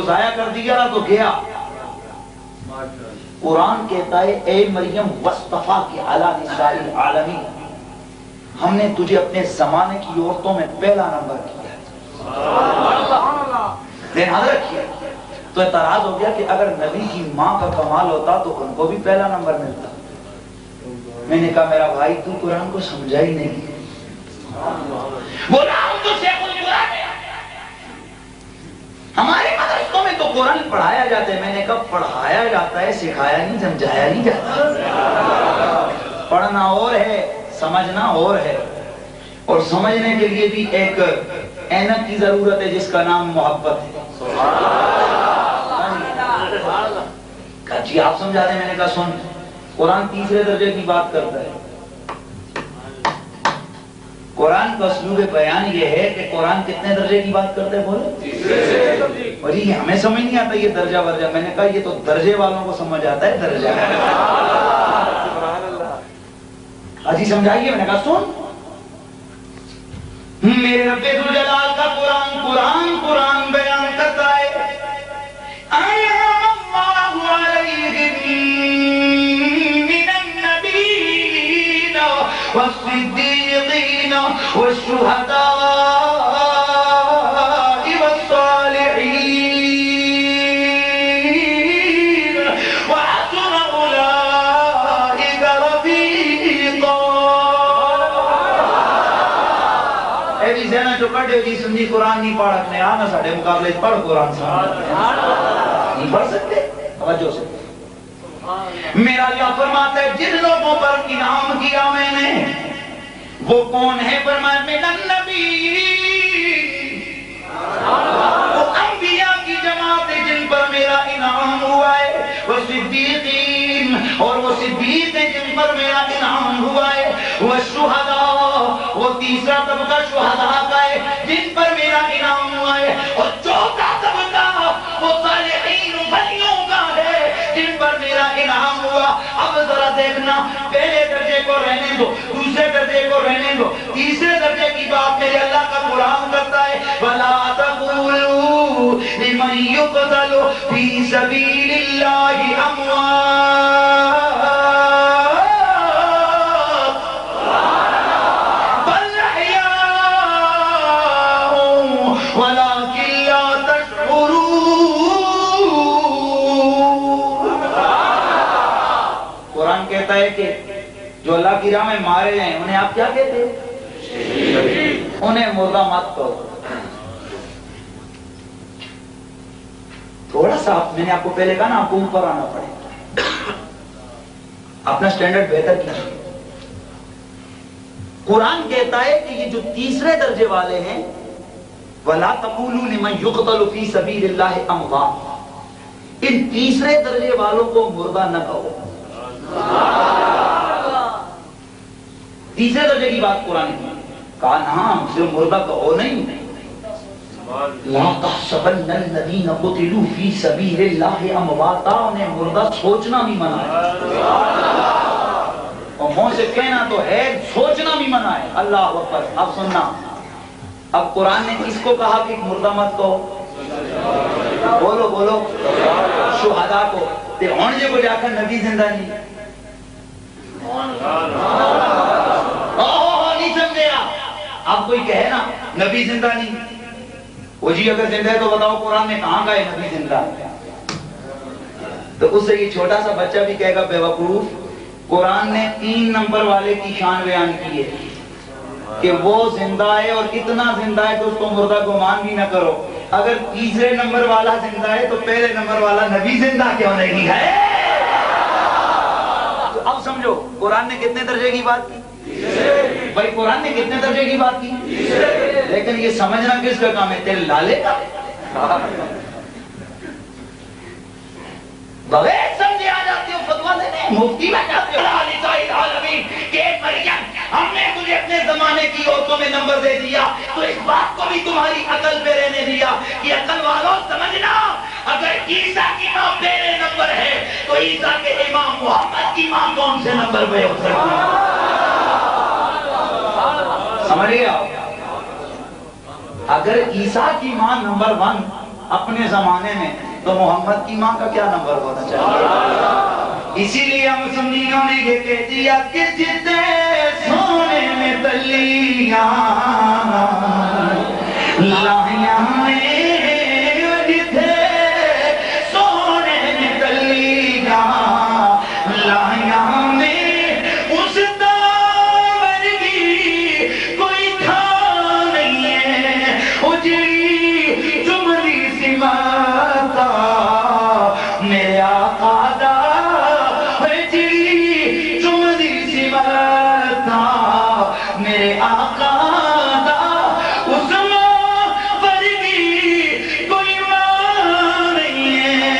کو ضائع کر دیا تو گیا. قرآن کہتا ہے اے مریم وصطفیٰ کی علی نساء العالمین، ہم نے تجھے اپنے زمانے کی عورتوں میں پہلا نمبر کیا. حضرت کیا تو اعتراض ہو گیا کہ اگر نبی کی ماں کا کمال ہوتا تو ان کو بھی پہلا نمبر ملتا. میں نے کہا میرا بھائی تو قرآن کو سمجھا ہی نہیں. ہمارے مدرسوں میں تو قرآن پڑھایا جاتا ہے. میں نے کہا پڑھایا جاتا ہے، سکھایا نہیں، سمجھایا نہیں جاتا. پڑھنا اور ہے، سمجھنا اور ہے. اور سمجھنے کے لیے بھی ایک اینک کی ضرورت ہے جس کا نام محبت ہے. کہا جی آپ سمجھا دیں. میں نے کہا سن، قرآن تیسرے درجے کی بات کرتا ہے. قرآن کا اسلوب بیان یہ ہے کہ قرآن کتنے درجے کی بات کرتے ہیں بولے. اور یہ ہمیں سمجھ نہیں آتا یہ درجہ ورجہ. میں نے کہا یہ تو درجے والوں کو سمجھ آتا ہے درجہ. اجی سمجھائیے. میں نے کہا سن، میرے رب ذوالجلال کا قرآن قرآن قرآن بیان کرتا ہے اللہ علیہم من النبیین والصدیقین والشہداء والصالحین وحسن اولئک رفیقا. جو کٹے جی سنی قرآن نہیں پڑھ رکھنے آنا ساڑھے مقابلے پڑھ قرآن نہیں پڑھ سکتے. توجہ سے میرا اللہ فرماتا ہے جن لوگوں پر انعام کیا میں نے وہ کون ہے؟ فرمایا من النبی، وہ انبیاء کی جماعت ہے جن پر میرا انعام ہوا ہے. وہ صدیقین، اور وہ صدیق ہیں جن پر میرا انعام ہوا ہے. وہ شہداء، وہ تیسرا طبقہ شہداء کا ہے جن پر میرا انعام ہوا ہے. اور چوتھا طبقہ وہ صالحین ولیوں کا ہے جن پر میرا انعام ہوا. اب ذرا دیکھنا، پہلے درجے کو رہنے دو، دوسرے درجے کو رہنے دو، تیسرے درجے کی بات میرے اللہ کا قرآن کرتا ہے وَلَا تَقُولُوا لِمَنْ يُقْتَلُ فِي سَبِيلِ اللَّهِ أَمْوَاتٌ بَلْ أَحْيَاءٌ وَلَكِنْ لَا تَشْعُرُونَ. قرآن کہتا ہے کہ جو اللہ کی راہ میں مارے ہیں انہیں آپ کیا کہتے ہیں؟ انہیں مردہ مت کہو. تھوڑا سا میں نے آپ کو پہلے کہا نا آپ کو اوپر آنا پڑے، اپنا سٹینڈرڈ بہتر کیجیے. قرآن کہتا ہے کہ یہ جو تیسرے درجے والے ہیں وَلَا تَقُولُوا لِمَنْ يُقْتَلُ فِي سَبِيلِ اللَّهِ أَمْوَاتٌ، ان تیسرے درجے والوں کو مردہ نہ کہو. تیسرے درجے کی بات قرآن کی کہا نام صرف مردہ کہو نہیں. لا تحسبن الذین قتلوا فی سبیل اللہ امواتا، انہیں مردہ سوچنا بھی منع ہے. اور منہ سے کہنا تو ہے، سوچنا بھی منع ہے. اللہ اکبر. اب سننا، اب قرآن نے کس کو کہا کہ مردہ مت کہو؟ بولو بولو، شہداء کو. ہون جے کو جا کر نبی زندہ نہیں نہیں سمجھے آپ کوئی کہے نا نبی زندہ نہیں، وہ جی اگر زندہ ہے تو بتاؤ قرآن نے کہاں کہا ہے نبی زندہ ہے؟ تو اس سے یہ چھوٹا سا بچہ بھی کہے گا بے وقوف. قرآن نے 3 نمبر والے کی شان بیان کی ہے کہ وہ زندہ ہے اور اتنا زندہ ہے کہ اس کو مردہ گمان بھی نہ کرو. اگر تیسرے نمبر والا زندہ ہے تو پہلے نمبر والا نبی زندہ کیوں نہیں ہے؟ تو اب سمجھو قرآن نے کتنے درجے کی بات کی؟ بھائی قرآن نے کتنے درجے کی بات کی؟ لیکن یہ سمجھنا کس کا کام ہے؟ تیرے لالے کا. بغیر سمجھے آ جاتی ہو فتویٰ دینے، مفتی بن جاتے ہو. کہ مریم ہم نے تجھے اپنے زمانے کی عورتوں میں نمبر دے دیا تو اس بات کو بھی تمہاری عقل پہ رہنے دیا کہ عقل والوں سمجھنا، اگر عیسیٰ کی ماں پہلے نمبر ہے تو عیسیٰ کے امام محمد کی ماں کون سے نمبر پہ ہو سکتی ہے؟ سمجھ گئے آپ؟ اگر عیسیٰ کی ماں نمبر 1 اپنے زمانے میں تو محمد کی ماں کا کیا نمبر ہونا چاہیے؟ اسی لیے ہم سنیوں نے یہ کہہ دیا کہ جتنے سونے میں تلیاں لاہیاں جتنے سونے میں تلیاں لاہیاں اس داور کی کوئی تھا نہیں ہے اجڑی چمڑی سی ماتا میرے آقا دا اجڑی چمڑی سی ماتا میرے آقا دا اس ماں ورگی کوئی ماں نہیں ہے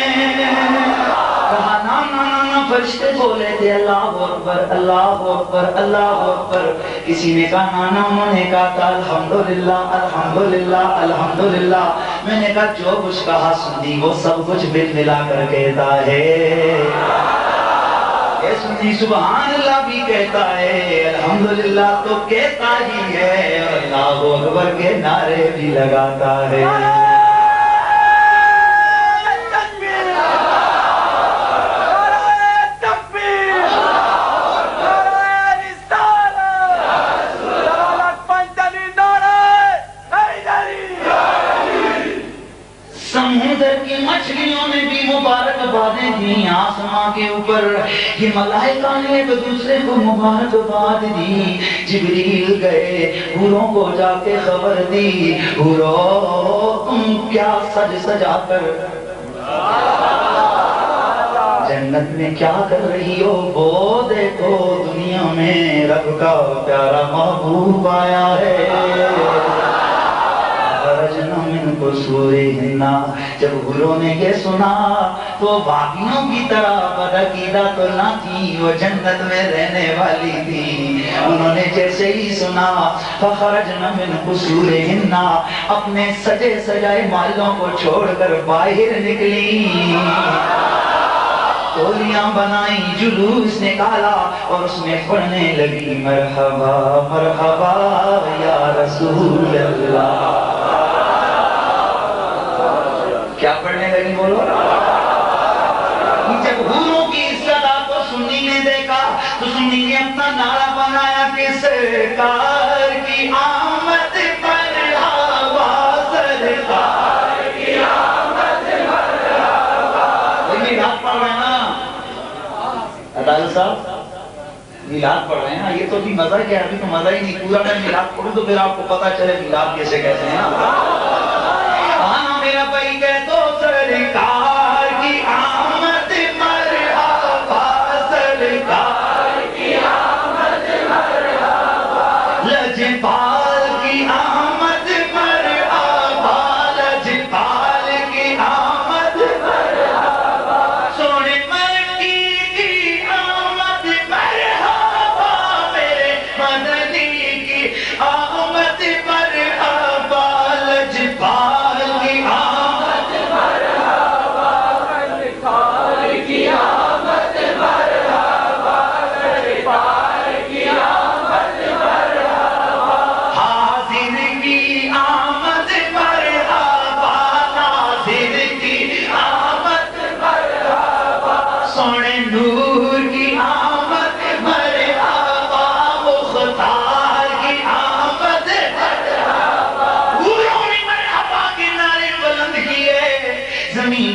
کہا نا نا نا فرشتے بولے تھے اللہ اکبر اللہ اکبر اللہ اکبر کسی نے کہا نانا انہوں نے کہا تھا الحمدللہ الحمدللہ الحمدللہ میں نے کہا جو کچھ کہا سنی وہ سب کچھ مل ملا کر کہتا ہے یہ سنی سبحان اللہ بھی کہتا ہے الحمدللہ تو کہتا ہی ہے اور اللہ اکبر کے نعرے بھی لگاتا ہے سمندر کی مچھلیوں نے بھی مبارکبادیں دی آسمان کے اوپر یہ ملائکہ نے ایک دوسرے کو مبارکباد دی جبریل گئے حوروں کو جا کے خبر دی حوروں تم کیا سج سجا کر جنت میں کیا کر رہی ہو وہ دیکھو دنیا میں رب کا پیارا محبوب آیا ہے جب حوروں نے یہ سنا تو باغیوں کی طرح بدعقیدہ تو نہ تھی وہ جنت میں رہنے والی تھی انہوں نے جیسے ہی سنا فخرجنا من قصورہن اپنے سجے سجائے محلوں کو چھوڑ کر باہر نکلی تولیاں بنائیں جلوس نکالا اور اس میں پڑھنے لگی مرحبا مرحبا یا رسول اللہ کیا پڑھنے لگی بولو جب حوروں کی صدا کو سنی نے دیکھا تو سنی نے اپنا نعرہ بنایا کہ سرکار کی آمد مرحبا سرکار کی آمد مرحبا کوئی میلاد پڑھ رہے ہیں نا عدالت صاحب میلاد پڑھ رہے ہیں یہ تو بھی مزہ کیا ابھی تو مزہ ہی نہیں پورا میں میلاد پڑھوں تو پھر آپ کو پتا چلے میلاد کیسے کہتے ہیں میرا بھائی کہہ دو سرکار کی آمد مرحبا سرکار کی آمد مرحبا لجپال کی آمد مرحبا لجپال کی آمد مرحبا سونے مکی کی آمد مرحبا میرے مدنی کی آمد مرحبا لجپال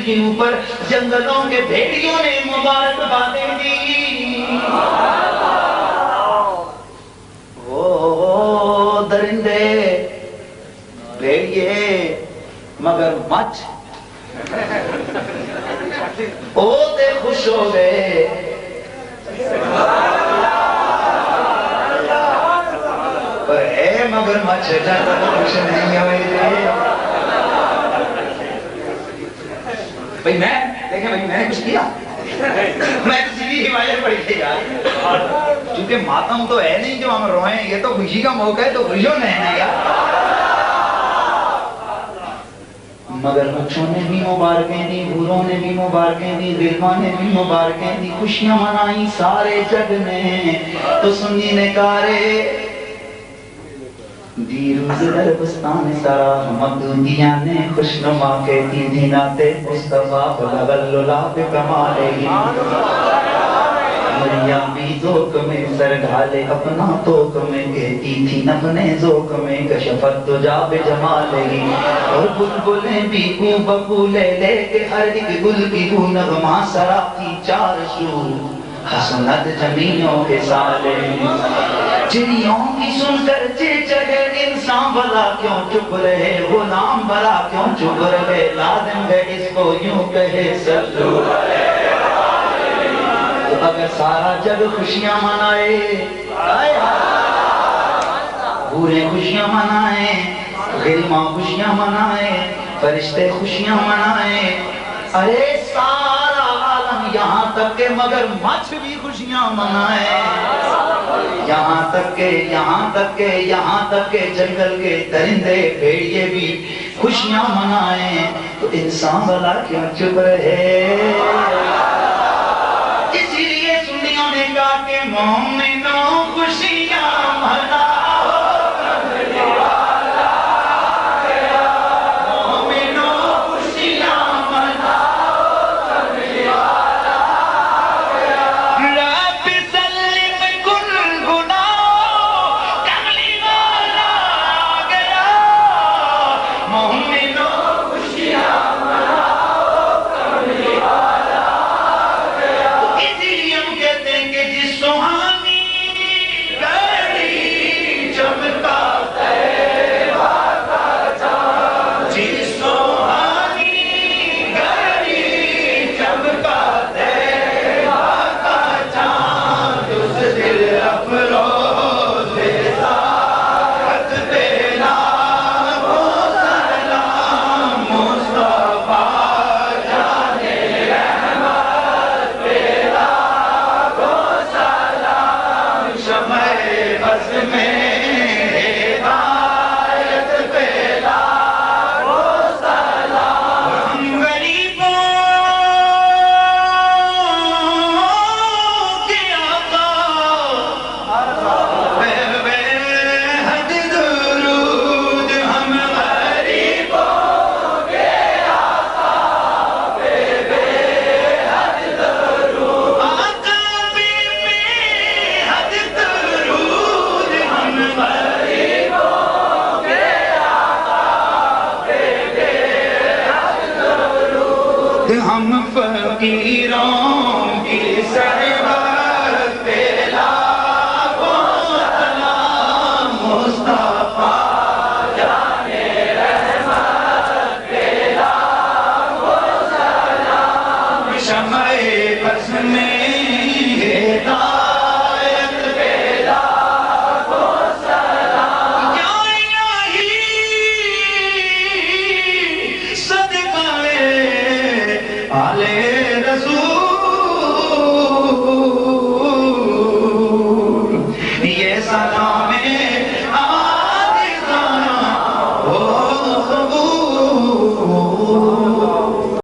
کے اوپر جنگلوں کے بھیڑیوں نے مبارکبادیں دی وہ درندے بھیڑیے مگر مچھ ہوتے خوش ہو گئے پر اے مگر مچھ خوش نہیں ہوئے بھئی میں دیکھیں بھئی میں نے کچھ کیا میں تو سیدھی حمایت پڑھی تھی یار چونکہ ماتم تو ہے نہیں جو ہم روئیں یہ تو خوشی کا موقع ہے تو خوشیوں نے ہے یار مگر بچوں نے بھی مبارکیں دی حوروں نے بھی مبارکیں دی غلماں نے بھی مبارکیں دی خوشیاں منائی سارے جگ نے تو سنی نے کہا رے دیروز در بستان سرا مدودیاں نے خوشنما کہتی تھی ناتے مصطفیٰ بلغ اللعاب کمالہ مریم بھی ذوق میں سر ڈھالے اپنا توق میں کہتی تھی اپنے ذوق میں کشفت تجا بجمالہ اور بلبلیں بھی کو بکو لے لے کے ہر ایک گل کی کو نغمہ سرا کی چار شو حسنت جمیعوں کے سالے چڑیوں کی سن کر چڑے انسان بھلا کیوں چپ رہے غلام بھلا کیوں چپ رہے لازم ہے اس کو یوں کہے صلو اگر سارا جگ خوشیاں منائے بورے خوشیاں منائیں غلماں خوشیاں منائیں فرشتے خوشیاں منائیں ارے سارا عالم یہاں تک کہ مگر مچھ بھی خوشیاں منائیں یہاں تک کہ جنگل کے درندے بھیڑیے بھی خوشیاں منائیں تو انسان بھلا کیوں چپ رہے اسی لیے سنیوں نے کہا کہ مومنوں خوشیاں مناؤ کملی والا گیا مومنوں خوشیاں مناؤ کملی والا گیا رب سلم کل گناہ کملی والا گیا مومنوں خوشیاں مناؤ کملی والا سوہانی گھڑی چمکا طیبہ کا چاند جس سوہانی گھڑی چمکا طیبہ کا چاند اس دل افروز ساعت پہ لاکھوں سلام مصطفیٰ جانے رحمت پہ شمع بس میں ہدایت پہ لاکھوں سلام ہم غریبوں کے آقا بے حد درود ہم غریبوں کے آقا بے حد درود آقا بے حد درود ہم غریبوں کے آقا بے حد درود ہم فقیروں کی سرورت پہ لاکھوں سلام مصطفیٰ جانے رحمت پہ لاکھوں سلام شمع بس میں ہدایت پہ لاکھوں سلام یا الہی صدقہ آلِ رسول